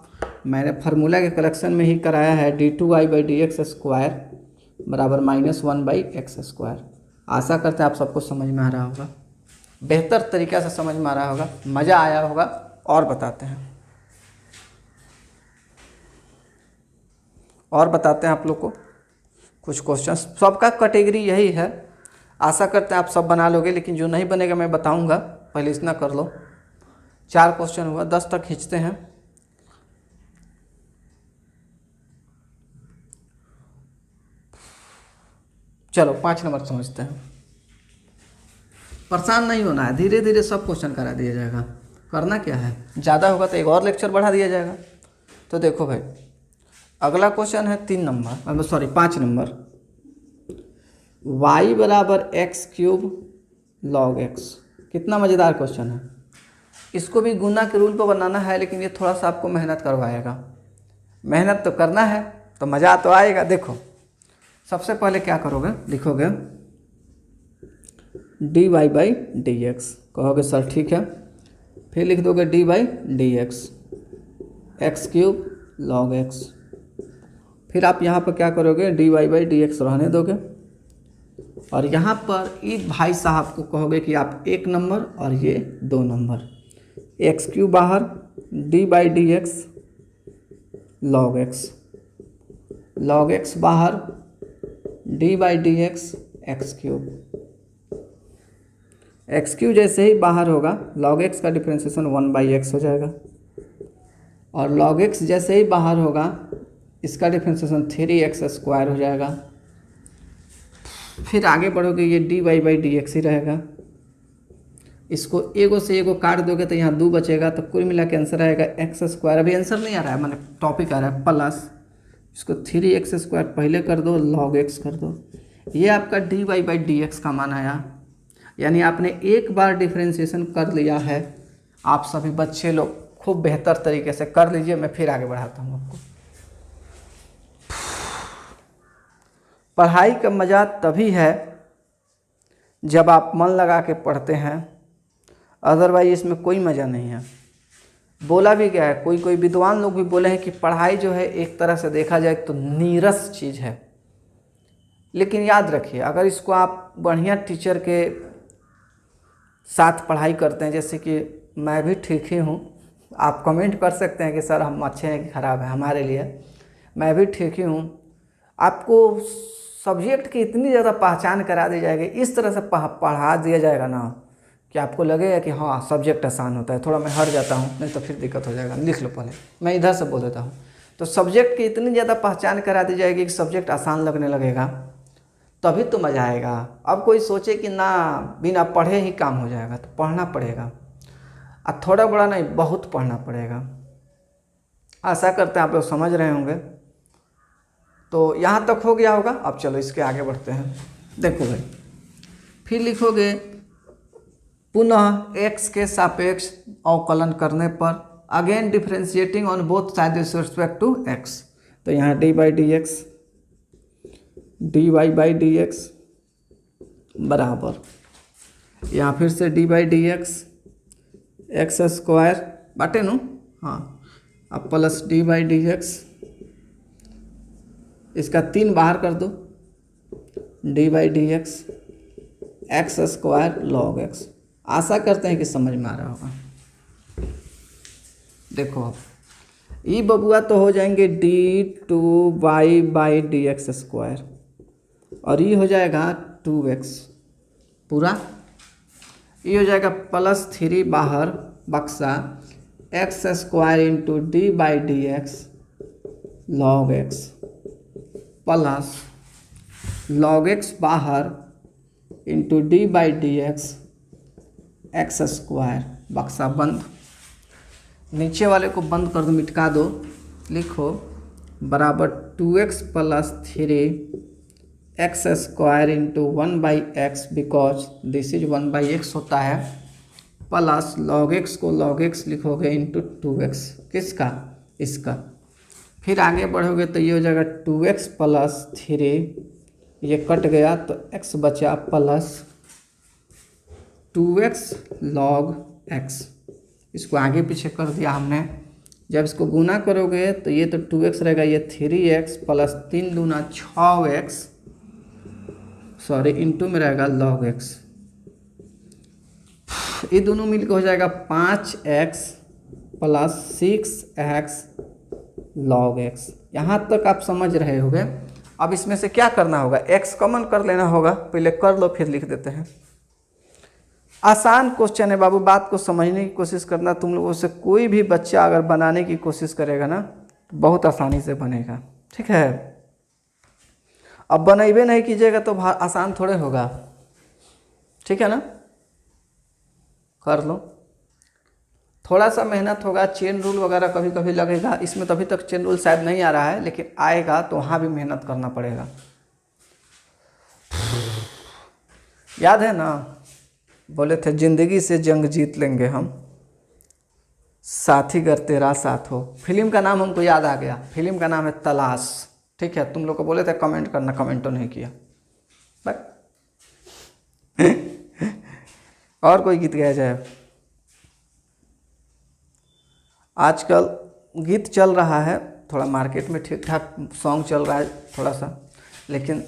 मैंने फार्मूला के कलेक्शन में ही कराया है, d2y/dx स्क्वायर बराबर -1/x²। आशा करते हैं आप सबको समझ में आ रहा होगा, बेहतर तरीक़ा से समझ में आ रहा होगा, मज़ा आया होगा। और बताते हैं आप लोग को कुछ क्वेश्चन। सबका कैटेगरी यही है, आशा करते हैं आप सब बना लोगे, लेकिन जो नहीं बनेगा मैं बताऊंगा, पहले इतना कर लो। 4 क्वेश्चन हुआ, 10 तक खींचते हैं। चलो 5 नंबर समझते हैं। परेशान नहीं होना है, धीरे धीरे सब क्वेश्चन करा दिया जाएगा। करना क्या है, ज़्यादा होगा तो एक और लेक्चर बढ़ा दिया जाएगा। तो देखो भाई, अगला क्वेश्चन है 3 नंबर, सॉरी 5 नंबर। y बराबर x³ log x। कितना मज़ेदार क्वेश्चन है। इसको भी गुना के रूल पर बनाना है, लेकिन ये थोड़ा सा आपको मेहनत करवाएगा। मेहनत तो करना है तो मज़ा तो आएगा। देखो सबसे पहले क्या करोगे, लिखोगे dy/dx, कहोगे सर ठीक है। फिर लिख दोगे d/dx x³ log x। फिर आप यहाँ पर क्या करोगे, dy/dx रहने दोगे, और यहाँ पर इस भाई साहब को कहोगे कि आप 1 नंबर और ये 2 नंबर, x³ बाहर, d/dx log x बाहर, d/dx x³। x³ जैसे ही बाहर होगा log x का डिफ्रेंसिएशन 1/x हो जाएगा, और log x जैसे ही बाहर होगा इसका डिफ्रेंसिएशन 3x² हो जाएगा। फिर आगे बढ़ोगे, ये dy/dx ही रहेगा। इसको एगो से एगो काट दोगे तो यहाँ 2 बचेगा, तो कुल मिला के आंसर आएगा x²। अभी आंसर नहीं आ रहा है, मैंने टॉपिक आ रहा है, प्लस इसको 3x² पहले कर दो, log x कर दो। ये आपका dy/dx का मान आया, यानी आपने एक बार डिफ्रेंशिएशन कर लिया है। आप सभी बच्चे लोग खूब बेहतर तरीके से कर लीजिए, मैं फिर आगे बढ़ाता हूँ आपको। पढ़ाई का मज़ा तभी है जब आप मन लगा के पढ़ते हैं, अदरवाइज इसमें कोई मज़ा नहीं है। बोला भी गया है, कोई विद्वान लोग भी बोले हैं कि पढ़ाई जो है एक तरह से देखा जाए तो नीरस चीज़ है। लेकिन याद रखिए, अगर इसको आप बढ़िया टीचर के साथ पढ़ाई करते हैं, जैसे कि मैं भी ठीक ही हूँ, आप कमेंट कर सकते हैं कि सर हम अच्छे हैं कि ख़राब है, हमारे लिए मैं भी ठीक ही हूँ। आपको सब्जेक्ट की इतनी ज़्यादा पहचान करा दी जाएगी, इस तरह से पढ़ा दिया जाएगा ना कि आपको लगेगा कि हाँ सब्जेक्ट आसान होता है। थोड़ा मैं हट जाता हूँ, नहीं तो फिर दिक्कत हो जाएगा। लिख लो पहले, मैं इधर से बोल देता हूँ। तो सब्जेक्ट की इतनी ज़्यादा पहचान करा दी जाएगी कि सब्जेक्ट आसान लगने लगेगा, तभी तो मज़ा आएगा। अब कोई सोचे कि ना बिना पढ़े ही काम हो जाएगा, तो पढ़ना पड़ेगा, और थोड़ा बड़ा नहीं, बहुत पढ़ना पड़ेगा। आशा करते हैं आप लोग समझ रहे होंगे। तो यहाँ तक हो गया होगा। अब चलो इसके आगे बढ़ते हैं। देखो भाई, फिर लिखोगे पुनः x के सापेक्ष अवकलन करने पर, again differentiating on both side with respect to x। तो यहाँ dy/dx बराबर, यहाँ फिर से dy/dx x² बाटे नो, हाँ, अब प्लस dy/dx, इसका 3 बाहर कर दो, dy/dx x² log x। आशा करते हैं कि समझ में आ रहा होगा। देखो अब ये बबुआ तो हो जाएंगे d2y/dx², और ये हो जाएगा 2x पूरा, ये हो जाएगा प्लस 3 बाहर बक्सा x² into d/dx log x, plus log x बाहर इंटू d/dx x², बक्सा बंद। नीचे वाले को बंद कर दो, मिटका दो। लिखो बराबर 2x plus 3x² into 1/x, because this is 1/x होता है, प्लस log x को log x लिखोगे इंटू 2x, किसका, इसका। फिर आगे बढ़ोगे तो ये हो जाएगा 2x प्लस 3, ये कट गया तो x बचा, प्लस 2x log x। इसको आगे पीछे कर दिया हमने। जब इसको गुना करोगे तो ये तो 2x रहेगा, ये 3x प्लस 3 दूना 6x सॉरी इंटू में रहेगा log x, ये दोनों मिलकर हो जाएगा 5x plus 6x log x। यहाँ तक आप समझ रहे होंगे। अब इसमें से क्या करना होगा, x कॉमन कर लेना होगा, पहले कर लो फिर लिख देते हैं। आसान क्वेश्चन है बाबू, बात को समझने की कोशिश करना। तुम लोगों से कोई भी बच्चा अगर बनाने की कोशिश करेगा ना तो बहुत आसानी से बनेगा, ठीक है। अब बनेबे नहीं कीजिएगा तो आसान थोड़े होगा, ठीक है ना। कर लो, थोड़ा सा मेहनत होगा, चेन रूल वगैरह कभी कभी लगेगा। इसमें तो अभी तक चेन रूल शायद नहीं आ रहा है, लेकिन आएगा तो वहाँ भी मेहनत करना पड़ेगा। याद है ना, बोले थे जिंदगी से जंग जीत लेंगे हम, साथी अगर तेरा साथ हो। फिल्म का नाम हमको याद आ गया, फिल्म का नाम है तलाश, ठीक है। तुम लोग को बोले थे कमेंट करना, कमेंट तो नहीं किया बस। और कोई गीत गाया जाए। आजकल गीत चल रहा है थोड़ा मार्केट में, ठीक ठाक सॉन्ग चल रहा है थोड़ा सा, लेकिन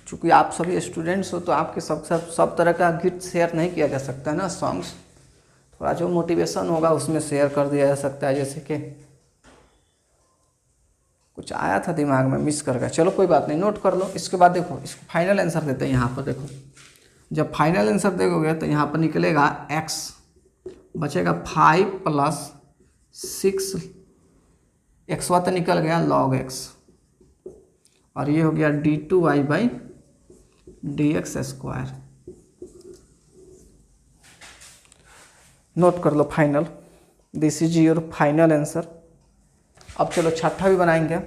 चूँकि आप सभी स्टूडेंट्स हो तो आपके सब तरह का गीत शेयर नहीं किया जा सकता है ना। सॉन्ग्स थोड़ा जो मोटिवेशन होगा उसमें शेयर कर दिया जा सकता है। जैसे कि कुछ आया था दिमाग में, मिस कर गया, चलो कोई बात नहीं, नोट कर लो। इसके बाद देखो, इसको फाइनल आंसर देते हैं। यहाँ पर देखो, जब फाइनल आंसर देखोगे तो यहाँ पर निकलेगा x, बचेगा 5 प्लस 6, x तो निकल गया log x, और ये हो गया d2y by dx square. Note कर लो final, this is your final answer. अब चलो छठा भी बनाएंगे,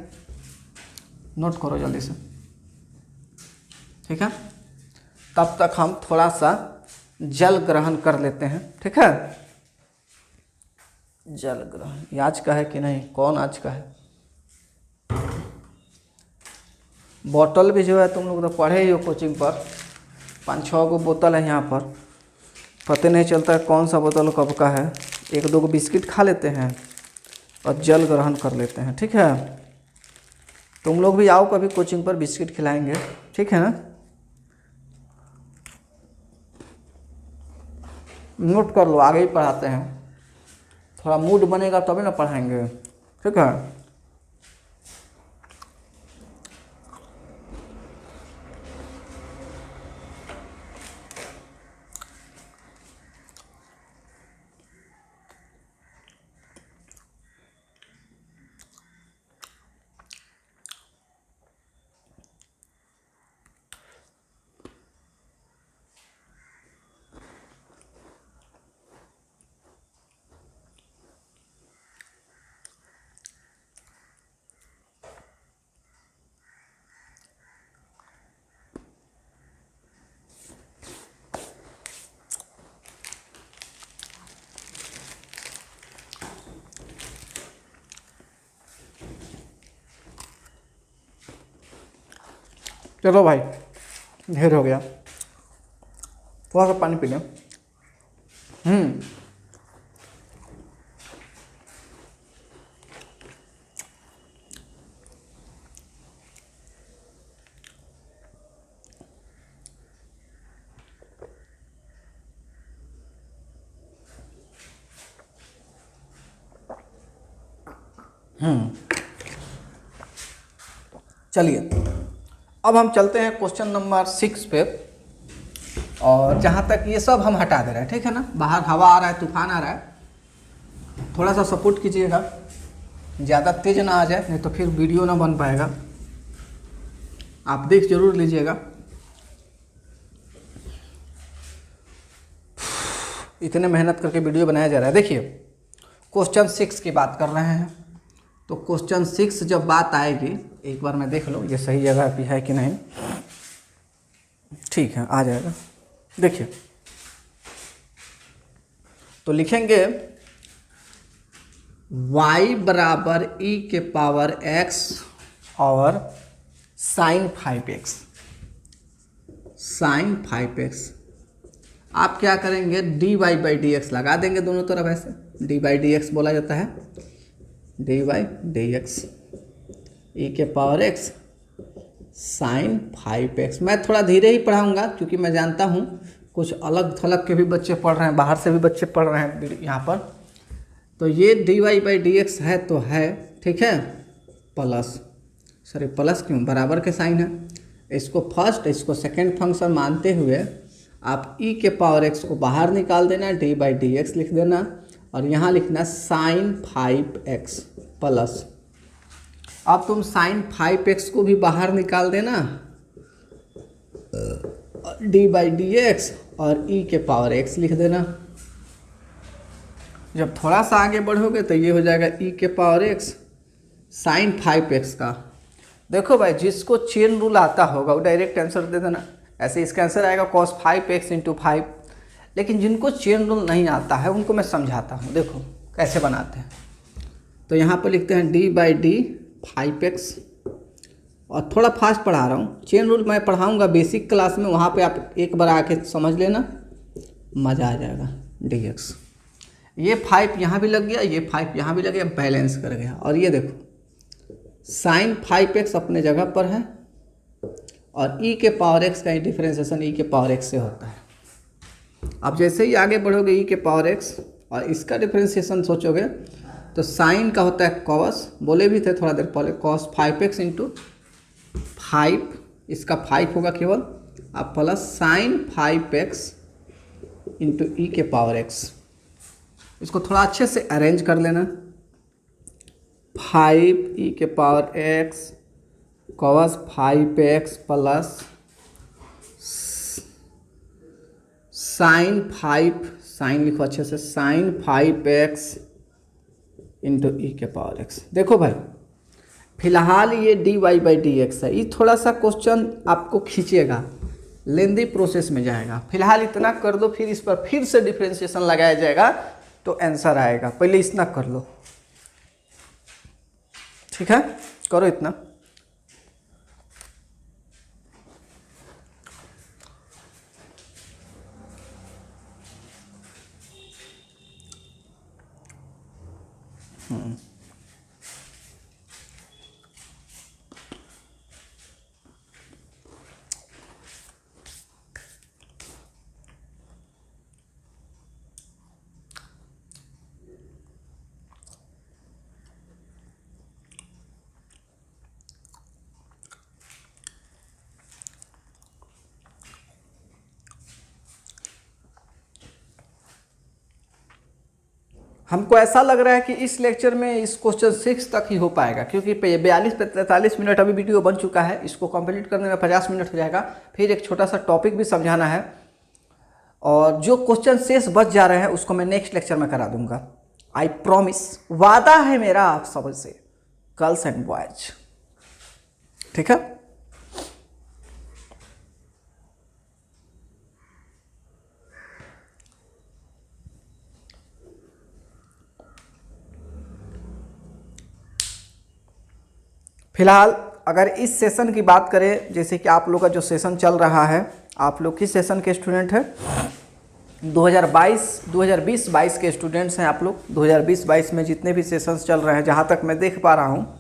नोट करो जल्दी से, ठीक है। तब तक हम थोड़ा सा जल ग्रहण कर लेते हैं, ठीक है। जल ग्रहण ये आज का है कि नहीं, कौन आज का है। बोतल भी जो है तुम लोग तो पढ़े ही हो कोचिंग पर, 5-6 गो बोतल है यहाँ पर, पता नहीं चलता है कौन सा बोतल कब का है। 1-2 बिस्किट खा लेते हैं और जल ग्रहण कर लेते हैं, ठीक है। तुम लोग भी आओ कभी कोचिंग पर, बिस्किट खिलाएंगे, ठीक है ना। नोट कर लो, आगे ही पढ़ाते हैं, थोड़ा मूड बनेगा तभी ना पढ़ाएंगे, ठीक है। चलो भाई, ढेर हो गया, थोड़ा सा पानी पी लें। चलिए अब हम चलते हैं क्वेश्चन नंबर 6 पे, और जहाँ तक ये सब हम हटा दे रहे हैं, ठीक है ना। बाहर हवा आ रहा है, तूफान आ रहा है, थोड़ा सा सपोर्ट कीजिएगा, ज़्यादा तेज ना आ जाए, नहीं तो फिर वीडियो ना बन पाएगा। आप देख जरूर लीजिएगा। इतने मेहनत करके वीडियो बनाया जा रहा है। देखिए क्वेश्चन 6 की बात कर रहे हैं, तो क्वेश्चन 6 जब बात आएगी, एक बार मैं देख लो ये सही जगह पे है कि नहीं, ठीक है आ जाएगा। देखिए तो लिखेंगे y बराबर e के पावर x और साइन 5x, साइन 5x। आप क्या करेंगे, dy बाई डी एक्स लगा देंगे दोनों तरफ, ऐसे डी बाई डी एक्स बोला जाता है, डी बाई डी एक्स, ई के पावर x साइन 5x। मैं थोड़ा धीरे ही पढ़ाऊँगा क्योंकि मैं जानता हूँ कुछ अलग थलग के भी बच्चे पढ़ रहे हैं, बाहर से भी बच्चे पढ़ रहे हैं यहाँ पर। तो ये dy/dx है तो है, ठीक है, प्लस, सॉरी प्लस क्यों, बराबर के साइन है। इसको फर्स्ट इसको सेकंड फंक्शन मानते हुए आप e के पावर x को बाहर निकाल देना, dy/dx लिख देना और यहाँ लिखना साइन 5x प्लस। अब तुम साइन 5x को भी बाहर निकाल देना, dy/dx और e के पावर x लिख देना। जब थोड़ा सा आगे बढ़ोगे तो ये हो जाएगा e के पावर x साइन 5x का। देखो भाई, जिसको चेन रूल आता होगा वो डायरेक्ट आंसर दे देना। ऐसे इसका आंसर आएगा cos 5x × 5। लेकिन जिनको चेन रूल नहीं आता है उनको मैं समझाता हूँ, देखो कैसे बनाते हैं। तो यहाँ पर लिखते हैं d/d5x, और थोड़ा फास्ट पढ़ा रहा हूँ। चेन रूल मैं पढ़ाऊँगा बेसिक क्लास में, वहाँ पे आप एक बार आके समझ लेना, मज़ा आ जाएगा। dx, ये 5 यहाँ भी लग गया, ये 5 यहाँ भी लग गया, बैलेंस कर गया। और ये देखो साइन 5x अपने जगह पर है और e के पावर x का डिफरेंशिएशन e के पावर x से होता है। अब जैसे ही आगे बढ़ोगे e के पावर x और इसका डिफरेंशिएशन सोचोगे तो साइन का होता है cos, बोले भी थे थोड़ा देर पहले, cos 5x × 5, इसका 5 होगा केवल, अब प्लस साइन 5x × e के पावर x। इसको थोड़ा अच्छे से अरेंज कर लेना, 5e के power x cos 5x plus sine 5, sine लिखो अच्छे से, साइन 5x × e के पावर x। देखो भाई, फिलहाल ये dy/dx है, ये थोड़ा सा क्वेश्चन आपको खींचेगा, लेंदी प्रोसेस में जाएगा। फिलहाल इतना कर दो, फिर इस पर फिर से डिफरेंशिएशन लगाया जाएगा तो आंसर आएगा। पहले इतना कर लो, ठीक है, करो इतना। हमको ऐसा लग रहा है कि इस लेक्चर में इस क्वेश्चन 6 तक ही हो पाएगा, क्योंकि 42-43 मिनट अभी वीडियो बन चुका है। इसको कंप्लीट करने में 50 मिनट हो जाएगा। फिर एक छोटा सा टॉपिक भी समझाना है, और जो क्वेश्चन शेष बच जा रहे हैं उसको मैं नेक्स्ट लेक्चर में करा दूंगा। आई प्रॉमिस, वादा है मेरा आप सबसे, गर्ल्स एंड बॉयज, ठीक है। फिलहाल अगर इस सेशन की बात करें, जैसे कि आप लोग का जो सेशन चल रहा है, आप लोग किस सेशन के स्टूडेंट हैं? 2020-22 के स्टूडेंट्स हैं आप लोग। 2020-22 में जितने भी सेशंस चल रहे हैं, जहाँ तक मैं देख पा रहा हूँ,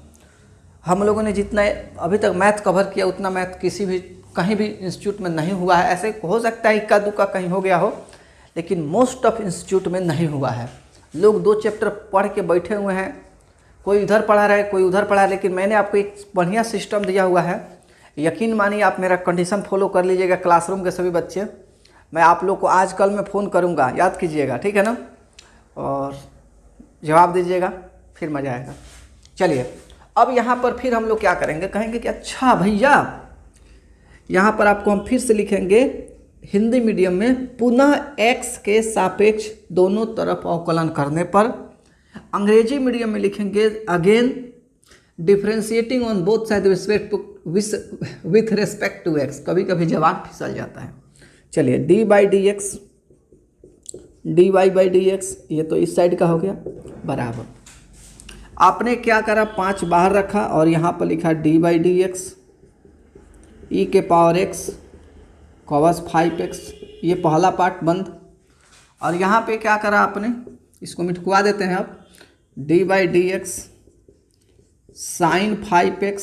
हम लोगों ने जितना अभी तक मैथ कवर किया उतना मैथ किसी भी कहीं भी इंस्टीट्यूट में नहीं हुआ है। ऐसे हो सकता है इक्का दुक्का कहीं हो गया हो, लेकिन मोस्ट ऑफ इंस्टीट्यूट में नहीं हुआ है। लोग 2 चैप्टर पढ़ के बैठे हुए हैं, कोई इधर पढ़ा रहा है, कोई उधर पढ़ा है, लेकिन मैंने आपको एक बढ़िया सिस्टम दिया हुआ है। यकीन मानिए, आप मेरा कंडीशन फॉलो कर लीजिएगा। क्लासरूम के सभी बच्चे, मैं आप लोग को आज कल में फ़ोन करूंगा, याद कीजिएगा, ठीक है ना, और जवाब दीजिएगा, फिर मज़ा आएगा। चलिए, अब यहाँ पर फिर हम लोग क्या करेंगे, कहेंगे कि अच्छा भैया, यहाँ पर आपको हम फिर से लिखेंगे हिंदी मीडियम में, पुनः x के सापेक्ष दोनों तरफ अवकलन करने पर। अंग्रेजी मीडियम में लिखेंगे again differentiating on both side with respect to x। कभी कभी जवाब फिसल जाता है। चलिए, dy/dx, dy/dx, ये तो इस साइड का हो गया, बराबर। आपने क्या करा, 5 बाहर रखा और यहाँ पर लिखा dy/dx e के पावर x cos 5x, ये पहला पार्ट बंद। और यहाँ पे क्या करा आपने, इसको मिटवा देते हैं अब, dy/dx साइन 5x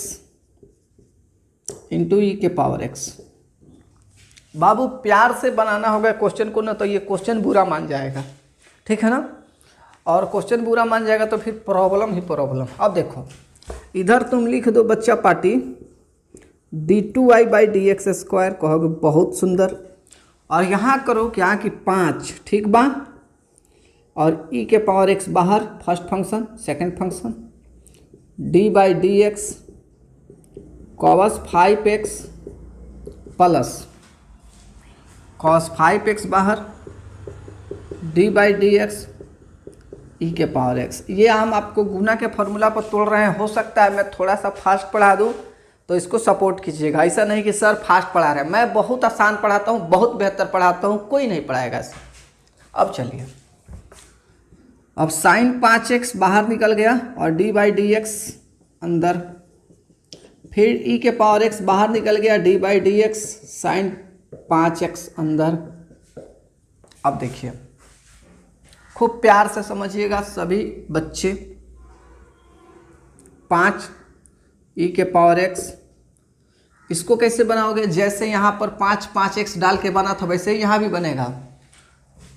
इंटू ई के पावर एक्स। बाबू प्यार से बनाना होगा क्वेश्चन को, ना तो ये क्वेश्चन बुरा मान जाएगा, ठीक है ना। और क्वेश्चन बुरा मान जाएगा तो फिर प्रॉब्लम ही प्रॉब्लम। अब देखो इधर तुम लिख दो बच्चा पार्टी d2y/dx², कहोगे बहुत सुंदर। और यहाँ करो क्या कि 5, ठीक बा, और ई के पावर एक्स बाहर, first function, second function, d/dx cos 5x plus cos 5x बाहर, d/dx ई के पावर एक्स। ये हम आपको गुना के फॉर्मूला पर तोड़ रहे हैं। हो सकता है मैं थोड़ा सा फास्ट पढ़ा दूँ तो इसको सपोर्ट कीजिएगा। ऐसा नहीं कि सर फास्ट पढ़ा रहे हैं, मैं बहुत आसान पढ़ाता हूँ, बहुत बेहतर पढ़ाता हूँ, कोई नहीं पढ़ाएगा इसे। अब चलिए, अब साइन 5x बाहर निकल गया और d/dx अंदर, फिर ई के पावर एक्स बाहर निकल गया, d/dx साइन 5x अंदर। अब देखिए खूब प्यार से समझिएगा सभी बच्चे। 5 ई के पावर एक्स, इसको कैसे बनाओगे? जैसे यहाँ पर 5x डाल के बना था वैसे ही यहाँ भी बनेगा।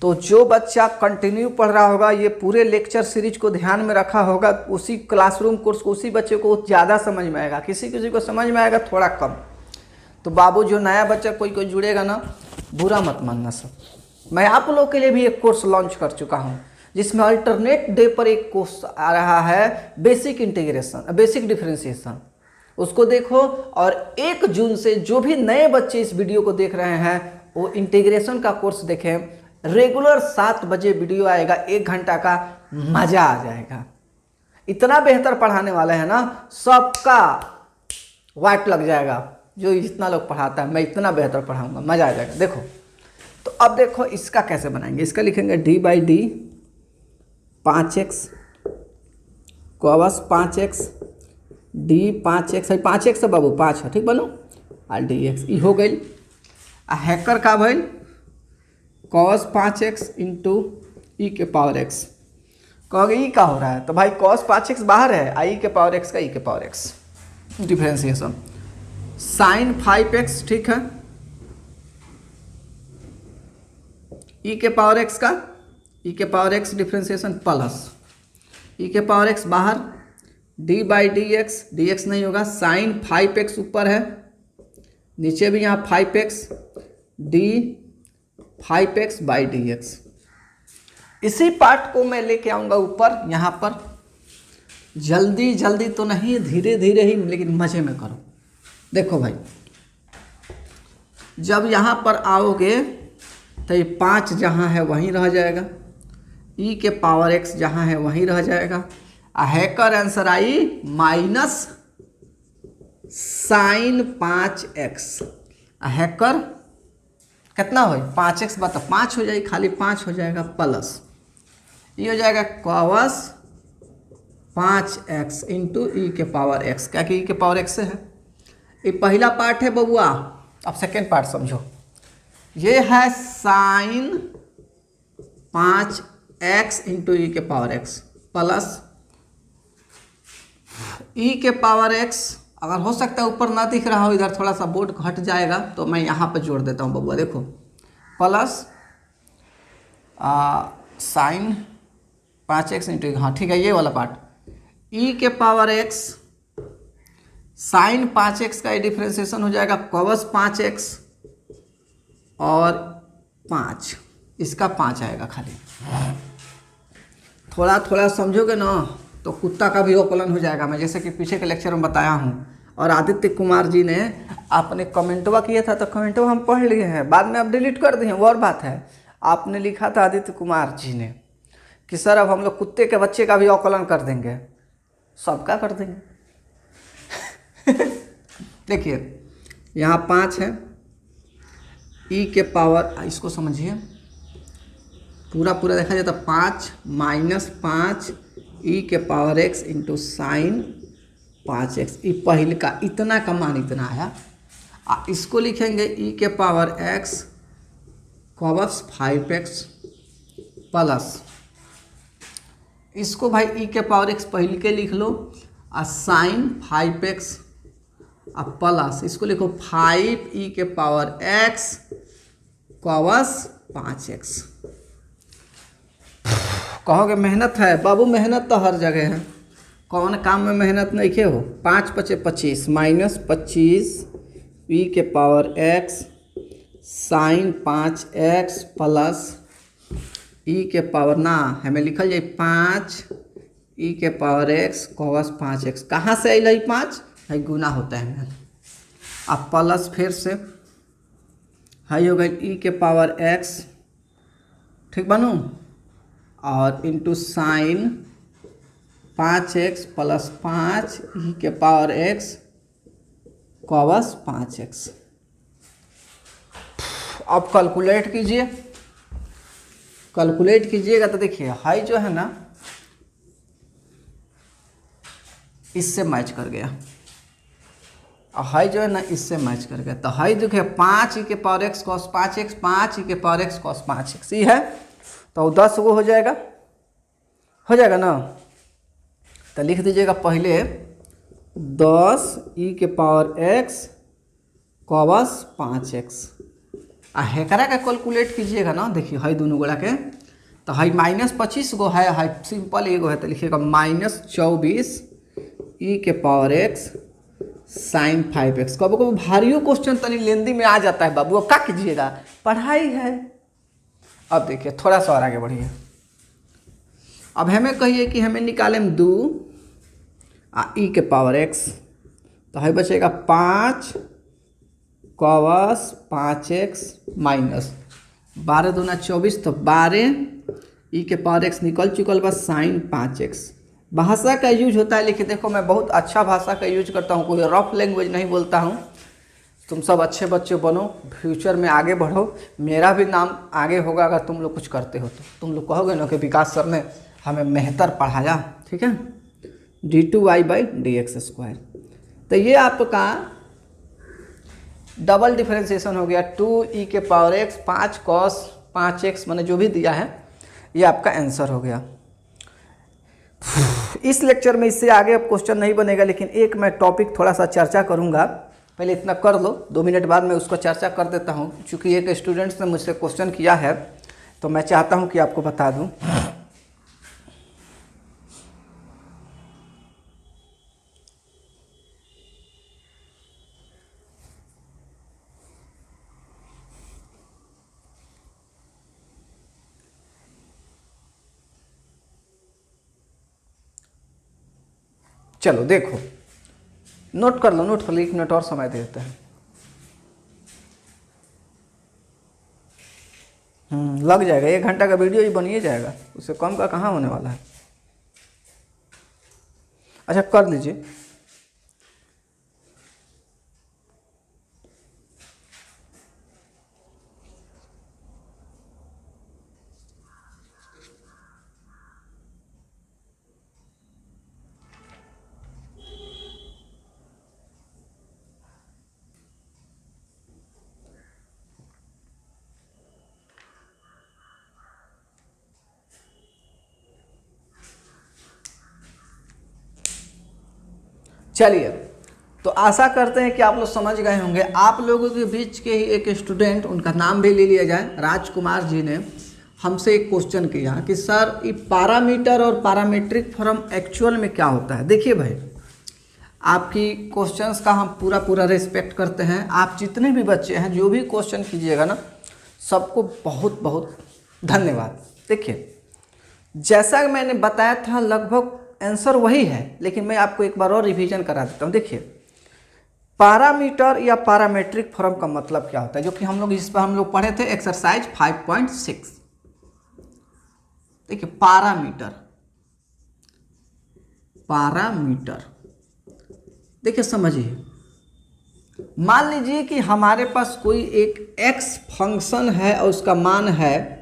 तो जो बच्चा कंटिन्यू पढ़ रहा होगा, ये पूरे लेक्चर सीरीज को ध्यान में रखा होगा, उसी क्लासरूम कोर्स को, उसी बच्चे को ज़्यादा समझ में आएगा। किसी किसी को समझ में आएगा थोड़ा कम। तो बाबू जो नया बच्चा कोई जुड़ेगा ना, बुरा मत मानना सब। मैं आप लोगों के लिए भी एक कोर्स लॉन्च कर चुका हूँ जिसमें अल्टरनेट डे पर एक कोर्स आ रहा है, बेसिक इंटीग्रेशन, बेसिक डिफरेंशिएशन। उसको देखो, और 1 जून से जो भी नए बच्चे इस वीडियो को देख रहे हैं वो इंटीग्रेशन का कोर्स देखें। रेगुलर 7 बजे वीडियो आएगा, 1 घंटा का, मज़ा आ जाएगा। इतना बेहतर पढ़ाने वाला है ना, सबका वाट लग जाएगा। जो जितना लोग पढ़ाता है मैं इतना बेहतर पढ़ाऊंगा, मज़ा आ जाएगा। देखो तो अब देखो इसका कैसे बनाएंगे। इसका लिखेंगे d/d 5x cos 5x d 5x, 5x है बाबू, 5 है, ठीक बोलो, और dx ई हो गई। आ हैकर का भाई cos 5x इंटू ई के पावर x। कहोगे ई का हो रहा है, तो भाई cos 5x बाहर है, आई के पावर x का ई के power x differentiation. Sign 5x, ठीक है, ई के पावर x का, ई के पावर x डिफरेंशिएशन प्लस ई के पावर x बाहर, d/dx, dx नहीं होगा, साइन 5x ऊपर है, नीचे भी यहाँ 5x, d 5x/dx। इसी पार्ट को मैं लेके आऊँगा ऊपर यहाँ पर। जल्दी जल्दी तो नहीं, धीरे धीरे ही, लेकिन मज़े में करो। देखो भाई, जब यहाँ पर आओगे तो ये 5 जहाँ है वहीं रह जाएगा, ई के पावर x जहाँ है वहीं रह जाएगा। हैकर आंसर आई माइनस साइन 5x। हैकर कितना हो, 5x बता 5 हो जाएगी, खाली 5 हो जाएगा, प्लस ये हो जाएगा cos 5x इंटू ई के पावर x। क्या कि ई के पावर x से है। ये पहला पार्ट है बबुआ। अब सेकेंड पार्ट समझो। ये है साइन 5x इंटू ई के पावर x प्लस ई के पावर x। अगर हो सकता है ऊपर ना दिख रहा हो, इधर थोड़ा सा बोर्ड घट जाएगा तो मैं यहाँ पर जोड़ देता हूँ बबुआ। देखो प्लस साइन 5x इंटू, हाँ ठीक है, ये वाला पार्ट, ई के पावर x साइन 5x का डिफरेंशिएशन हो जाएगा cos 5x और 5, इसका 5 आएगा खाली। थोड़ा थोड़ा समझोगे ना तो कुत्ता का भी अवकलन हो जाएगा। मैं जैसे कि पीछे के लेक्चर में बताया हूँ। और आदित्य कुमार जी ने आपने कमेंटवा किया था, तो कमेंटवा हम पढ़ लिए हैं, बाद में अब डिलीट कर दिए, वो और बात है। आपने लिखा था आदित्य कुमार जी ने कि सर अब हम लोग कुत्ते के बच्चे का भी अवकलन कर देंगे, सबका कर देंगे। देखिए यहाँ 5 है, ई के पावर, इसको समझिए पूरा पूरा देखा जाए तो 5 माइनस 5 ई के power x into sine 5x। ई पहले का इतना का मान इतना आया। इसको लिखेंगे ई के power x cos 5x plus, इसको भाई ई के पावर x पहले के लिख लो, और साइन 5x अब प्लस इसको लिखो 5e⁻x cos 5x। कहोगे मेहनत है बाबू, मेहनत तो हर जगह है, कौन काम में मेहनत नहीं खे हो। 5 × 5 = 25 -25 e⁻x sin 5x प्लस ना हमें लिखल जाए 5 e⁻x cos 5x। कहाँ से अल 5 है, गुना होता है हमें। अब प्लस फिर से है हो गई e⁻x, ठीक बनू, और into sine 5x plus 5 e⁻x cos 5x। अब कैलकुलेट कीजिए, कैलकुलेट कीजिएगा तो देखिए हाई जो है ना इससे मैच कर गया, और हाई जो है ना इससे मैच कर गया। तो हाई देखिए 5 e⁻x cos 5x 5 e⁻x cos 5x ये है, तो 10 वो हो जाएगा ना। तो लिख दीजिएगा पहले 10 e⁻x cos 5x। हेकरा का कैलकुलेट कीजिएगा ना, देखिए हाई दोनों गोला के, तो हाई -25 गो है, हाई सिंपल एगो है, तो लिखिएगा -24 e⁻x sin 5x। कब कब भारियों क्वेश्चन तनी लेंदी में आ जाता है बाबू, अब क्या कीजिएगा, पढ़ाई है। अब देखिए थोड़ा सा और आगे बढ़िए, अब हमें कहिए कि हमें निकाले 2 e⁻x, तो है बचेगा 5 cos 5x माइनस 12 दूना 24, तो 12 e⁻x निकल चुकल बस sin 5x। भाषा का यूज होता है, लेकिन देखो मैं बहुत अच्छा भाषा का यूज करता हूँ, कोई रफ लैंग्वेज नहीं बोलता हूँ। तुम सब अच्छे बच्चे बनो, फ्यूचर में आगे बढ़ो, मेरा भी नाम आगे होगा अगर तुम लोग कुछ करते हो तो। तुम लोग कहोगे ना कि विकास सर ने हमें बेहतर पढ़ाया, ठीक है। d2y/dx², तो ये आपका डबल डिफरेंशिएशन हो गया। 2 e⁻x 5 cos 5x मैंने जो भी दिया है ये आपका आंसर हो गया। इस लेक्चर में इससे आगे अब क्वेश्चन नहीं बनेगा, लेकिन एक मैं टॉपिक थोड़ा सा चर्चा करूंगा, पहले इतना कर लो, 2 मिनट बाद मैं उसको चर्चा कर देता हूं। क्योंकि एक स्टूडेंट्स ने मुझसे क्वेश्चन किया है तो मैं चाहता हूं कि आपको बता दूं। चलो देखो, नोट कर लो, 1 मिनट और समय देते हैं। लग जाएगा, 1 घंटा का वीडियो ही बनिए जाएगा, उससे कम का कहाँ होने वाला है। अच्छा कर लीजिए। चलिए, तो आशा करते हैं कि आप लोग समझ गए होंगे। आप लोगों के बीच के ही एक स्टूडेंट, उनका नाम भी ले लिया जाए, राजकुमार जी ने हमसे एक क्वेश्चन किया कि सर ये पैरामीटर और पैरामीट्रिक फॉर्म एक्चुअल में क्या होता है। देखिए भाई, आपकी क्वेश्चंस का हम पूरा रिस्पेक्ट करते हैं। आप जितने भी बच्चे हैं जो भी क्वेश्चन कीजिएगा ना, सबको बहुत बहुत धन्यवाद। देखिए जैसा मैंने बताया था लगभग आंसर वही है, लेकिन मैं आपको एक बार और रिवीजन करा देता हूँ। देखिए पैरामीटर या पैरामेट्रिक फॉर्म का मतलब क्या होता है, जो कि हम लोग इस पर हम लोग पढ़े थे एक्सरसाइज 5.6। देखिए पैरामीटर देखिए समझिए, मान लीजिए कि हमारे पास कोई एक x फंक्शन है और उसका मान है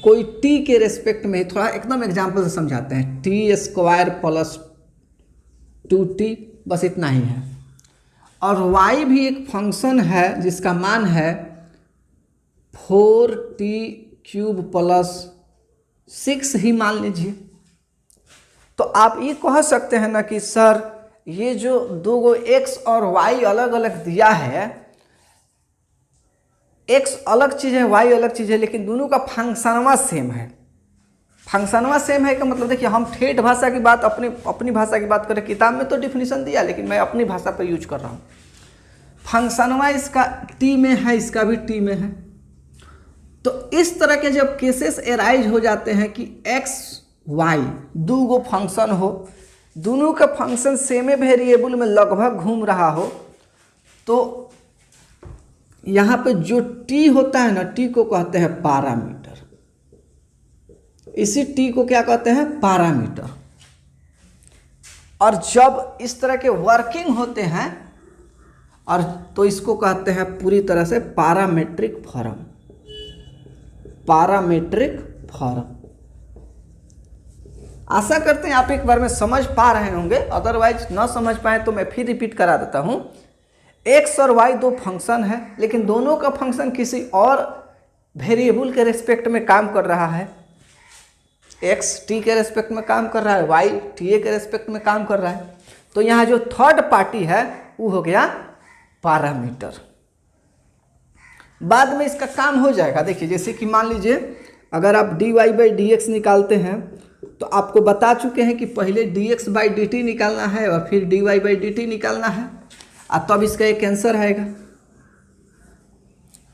कोई t के रेस्पेक्ट में, थोड़ा एकदम एग्जाम्पल से समझाते हैं, t² + 2t, बस इतना ही है। और y भी एक फंक्शन है जिसका मान है 4t³ + 6 ही मान लीजिए। तो आप ये कह सकते हैं ना कि सर ये जो दो गो x और y अलग अलग दिया है, x अलग चीज़ है, y अलग चीज़ है, लेकिन दोनों का फंक्शनवा सेम है। फंक्शनवा सेम है का मतलब देखिए, हम ठेठ भाषा की बात अपनी भाषा की बात करें, किताब में तो डिफिनीशन दिया, लेकिन मैं अपनी भाषा पर यूज कर रहा हूँ। फंक्शनवा इसका टी में है, इसका भी टी में है। तो इस तरह के जब केसेस एराइज हो जाते हैं कि एक्स वाई दो गो फंक्शन हो, दोनों का फंक्शन सेमे वेरिएबल में लगभग घूम रहा हो, तो यहाँ पे जो टी होता है ना, टी को कहते हैं पैरामीटर। इसी टी को क्या कहते हैं? पैरामीटर। और जब इस तरह के वर्किंग होते हैं और तो इसको कहते हैं पूरी तरह से पैरामीट्रिक फॉर्म। Parametric form. आशा करते हैं आप एक बार में समझ पा रहे होंगे, अदरवाइज ना समझ पाए तो मैं फिर रिपीट करा देता हूँ। एक्स और वाई दो फंक्शन है, लेकिन दोनों का फंक्शन किसी और वेरिएबल के रेस्पेक्ट में काम कर रहा है। एक्स टी के रेस्पेक्ट में काम कर रहा है, वाई टी ए के रेस्पेक्ट में काम कर रहा है। तो यहाँ जो थर्ड पार्टी है वो हो गया पैरामीटर। बाद में इसका काम हो जाएगा। देखिए, जैसे कि मान लीजिए अगर आप dy बाई डी एक्स निकालते हैं, तो आपको बता चुके हैं कि पहले dx बाई डी टी निकालना है और फिर dy बाई डी टी निकालना है, और तब इसका एक आंसर आएगा।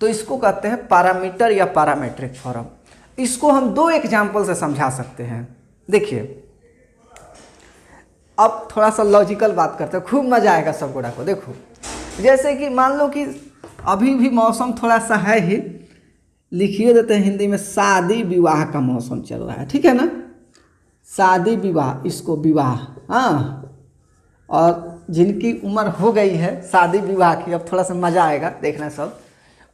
तो इसको कहते हैं पैरामीटर या पैरामीट्रिक फॉर्म। इसको हम दो एग्जाम्पल से समझा सकते हैं। देखिए, अब थोड़ा सा लॉजिकल बात करते हैं, खूब मजा आएगा सब गोड़ा को। देखो, जैसे कि मान लो कि अभी भी मौसम थोड़ा सा है ही, लिखिए देते हैं हिंदी में, शादी विवाह का मौसम चल रहा है, ठीक है ना? शादी विवाह, इसको विवाह, हाँ। और जिनकी उम्र हो गई है शादी विवाह की, अब थोड़ा सा मज़ा आएगा देखना, सब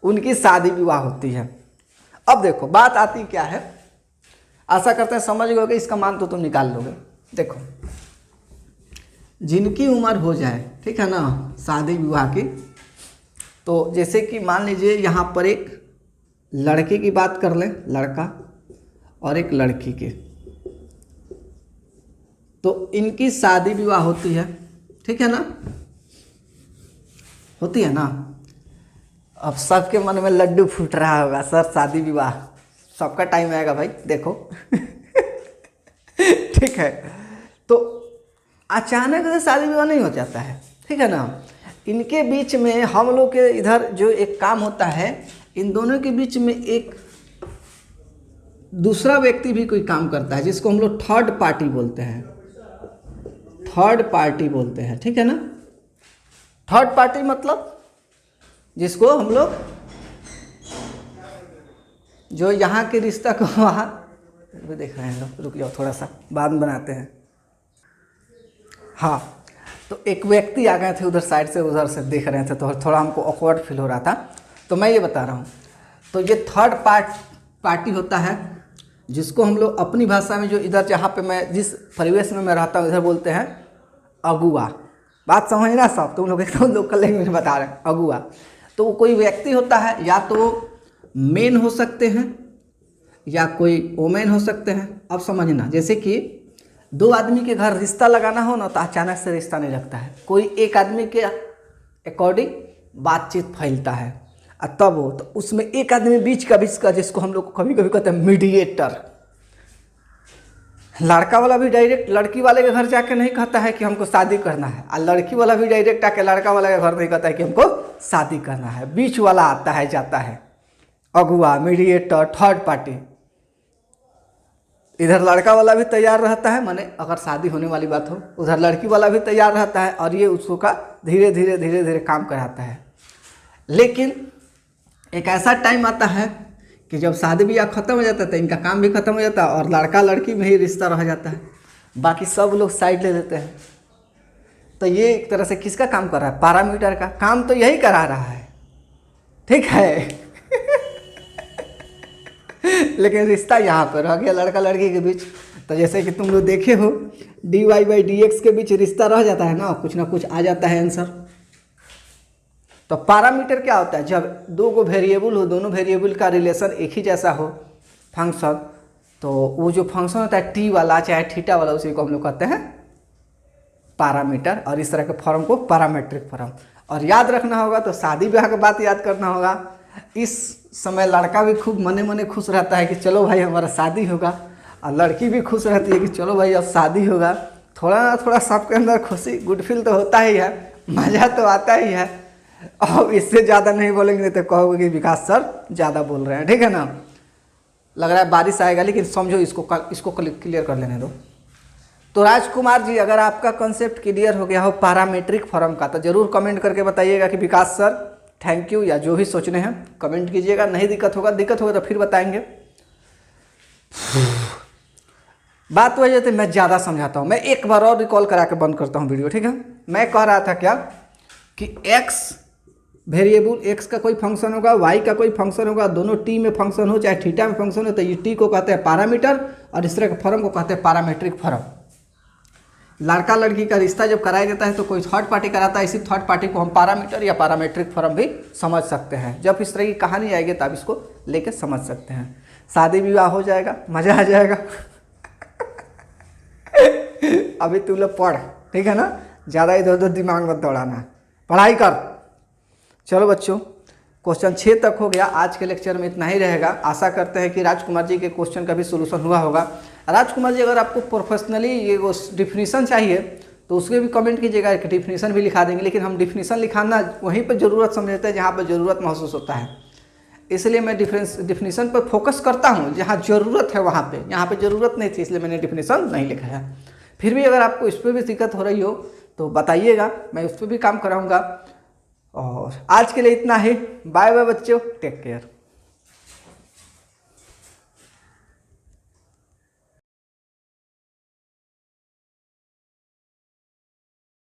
उनकी शादी विवाह होती है। अब देखो, बात आती क्या है, आशा करते हैं समझ गए, इसका मान तो तुम निकाल लोगे। देखो, जिनकी उम्र हो जाए, ठीक है ना, शादी विवाह की, तो जैसे कि मान लीजिए यहाँ पर एक लड़के की बात कर लें, लड़का और एक लड़की की, तो इनकी शादी विवाह होती है, ठीक है ना? होती है ना? अब सबके मन में लड्डू फूट रहा होगा, सर शादी विवाह सबका टाइम आएगा भाई, देखो। ठीक है, तो अचानक से शादी विवाह नहीं हो जाता है, ठीक है ना? इनके बीच में हम लोग के इधर जो एक काम होता है, इन दोनों के बीच में एक दूसरा व्यक्ति भी कोई काम करता है, जिसको हम लोग थर्ड पार्टी बोलते हैं। थर्ड पार्टी बोलते हैं, ठीक है ना? थर्ड पार्टी मतलब जिसको हम लोग, जो यहाँ के रिश्ता को वहाँ देख रहे हैं लोग, रुक जाओ थोड़ा सा, बाद में बनाते हैं। हाँ, तो एक व्यक्ति आ गए थे उधर साइड से, उधर से देख रहे थे, तो थोड़ा हमको ऑकवर्ड फील हो रहा था, तो मैं ये बता रहा हूँ। तो ये थर्ड पार्टी होता है, जिसको हम लोग अपनी भाषा में, जो इधर जहाँ पे मैं जिस परिवेश में मैं रहता हूँ, इधर बोलते हैं अगुआ। बात समझना सब, तुम लोग एकदम लोकल लैंग्वेज में बता रहे हैं, अगुआ। तो वो कोई व्यक्ति होता है, या तो मेन हो सकते हैं या कोई वोमेन हो सकते हैं। अब समझना, जैसे कि दो आदमी के घर रिश्ता लगाना हो ना, तो अचानक से रिश्ता नहीं लगता है, कोई एक आदमी के अकॉर्डिंग बातचीत फैलता है, और तब हो तो उसमें एक आदमी बीच का, जिसको हम लोग कभी कभी कहते हैं मीडिएटर। लड़का वाला भी डायरेक्ट लड़की वाले के घर जाके नहीं कहता है कि हमको शादी करना है, और लड़की वाला भी डायरेक्ट आके लड़का वाले के घर नहीं कहता है कि हमको शादी करना है। बीच वाला आता है, जाता है, अगुआ, मीडिएटर, थर्ड पार्टी। इधर लड़का वाला भी तैयार रहता है, माने अगर शादी होने वाली बात हो, उधर लड़की वाला भी तैयार रहता है, और ये उसको का धीरे धीरे काम कराता है। लेकिन एक ऐसा टाइम आता है कि जब शादी ब्याह खत्म हो जाता है, तो इनका काम भी खत्म हो जाता है, और लड़का लड़की में ही रिश्ता रह जाता है, बाकी सब लोग साइड ले लेते हैं। तो ये एक तरह से किसका काम कर रहा है? पैरामीटर का काम तो यही करा रहा है, ठीक है। लेकिन रिश्ता यहाँ पर रह गया लड़का लड़की के बीच। तो जैसे कि तुम लोग देखे हो, dy बाई डी एक्स के बीच रिश्ता रह जाता है ना कुछ आ जाता है आंसर। तो पैरामीटर क्या होता है? जब दो गो वेरिएबल हो, दोनों वेरिएबल का रिलेशन एक ही जैसा हो, फंक्शन, तो वो जो फंक्शन होता है टी वाला चाहे थीटा वाला, उसी को हम लोग कहते हैं पैरामीटर, और इस तरह के फॉर्म को पैरामेट्रिक फॉर्म। और याद रखना होगा तो शादी ब्याह की बात याद करना होगा। इस समय लड़का भी खूब मने मने खुश रहता है कि चलो भाई हमारा शादी होगा, और लड़की भी खुश रहती है कि चलो भाई अब शादी होगा। थोड़ा ना थोड़ा सबके अंदर खुशी गुड फील तो होता ही है, मज़ा तो आता ही है। और इससे ज़्यादा नहीं बोलेंगे नहीं तो कहोगे कि विकास सर ज़्यादा बोल रहे हैं, ठीक है ना। लग रहा है बारिश आएगा, लेकिन समझो इसको क्लियर कर लेने दो। तो राजकुमार जी, अगर आपका कॉन्सेप्ट क्लियर हो गया हो पैरामेट्रिक फॉर्म का, तो ज़रूर कमेंट करके बताइएगा कि विकास सर थैंक यू, या जो भी सोचने हैं कमेंट कीजिएगा। नहीं दिक्कत होगा तो फिर बताएंगे। बात वजह से मैं ज़्यादा समझाता हूँ। मैं एक बार और रिकॉल करा के बंद करता हूँ वीडियो, ठीक है। मैं कह रहा था क्या कि x वेरिएबल, x का कोई फंक्शन होगा, y का कोई फंक्शन होगा, दोनों t में फंक्शन हो चाहे थीटा में फंक्शन हो, तो ये t को कहते हैं पैरामीटर और इस तरह के फॉर्म को कहते हैं पैरामेट्रिक फॉर्म। लड़का लड़की का रिश्ता जब कराया जाता है तो कोई थर्ड पार्टी कराता है, इसी थर्ड पार्टी को हम पैरामीटर या पैरामेट्रिक फॉर्म भी समझ सकते हैं। जब इस तरह की कहानी आएगी तब इसको लेके समझ सकते हैं। शादी विवाह हो जाएगा, मज़ा आ जाएगा। अभी तू लोग पढ़, ठीक है ना, ज़्यादा इधर उधर दिमाग मत दौड़ाना, पढ़ाई कर। चलो बच्चों, क्वेश्चन 6 तक हो गया। आज के लेक्चर में इतना ही रहेगा। आशा करते हैं कि राजकुमार जी के क्वेश्चन का भी सोल्यूशन हुआ होगा। राजकुमार जी, अगर आपको प्रोफेशनली ये डिफिनीसन चाहिए तो उसके भी कमेंट कीजिएगा, कि डिफिनीसन भी लिखा देंगे। लेकिन हम डिफिनीसन लिखाना वहीं पर ज़रूरत समझते हैं जहाँ पर ज़रूरत महसूस होता है, इसलिए मैं डिफिनीसन पर फोकस करता हूँ। जहाँ ज़रूरत है वहाँ पे, यहाँ पे ज़रूरत नहीं थी इसलिए मैंने डिफिनीसन नहीं लिखा है। फिर भी अगर आपको इस पर भी दिक्कत हो रही हो तो बताइएगा, मैं उस पर भी काम कराऊँगा। और आज के लिए इतना ही। बाय बाय बच्चों, टेक केयर।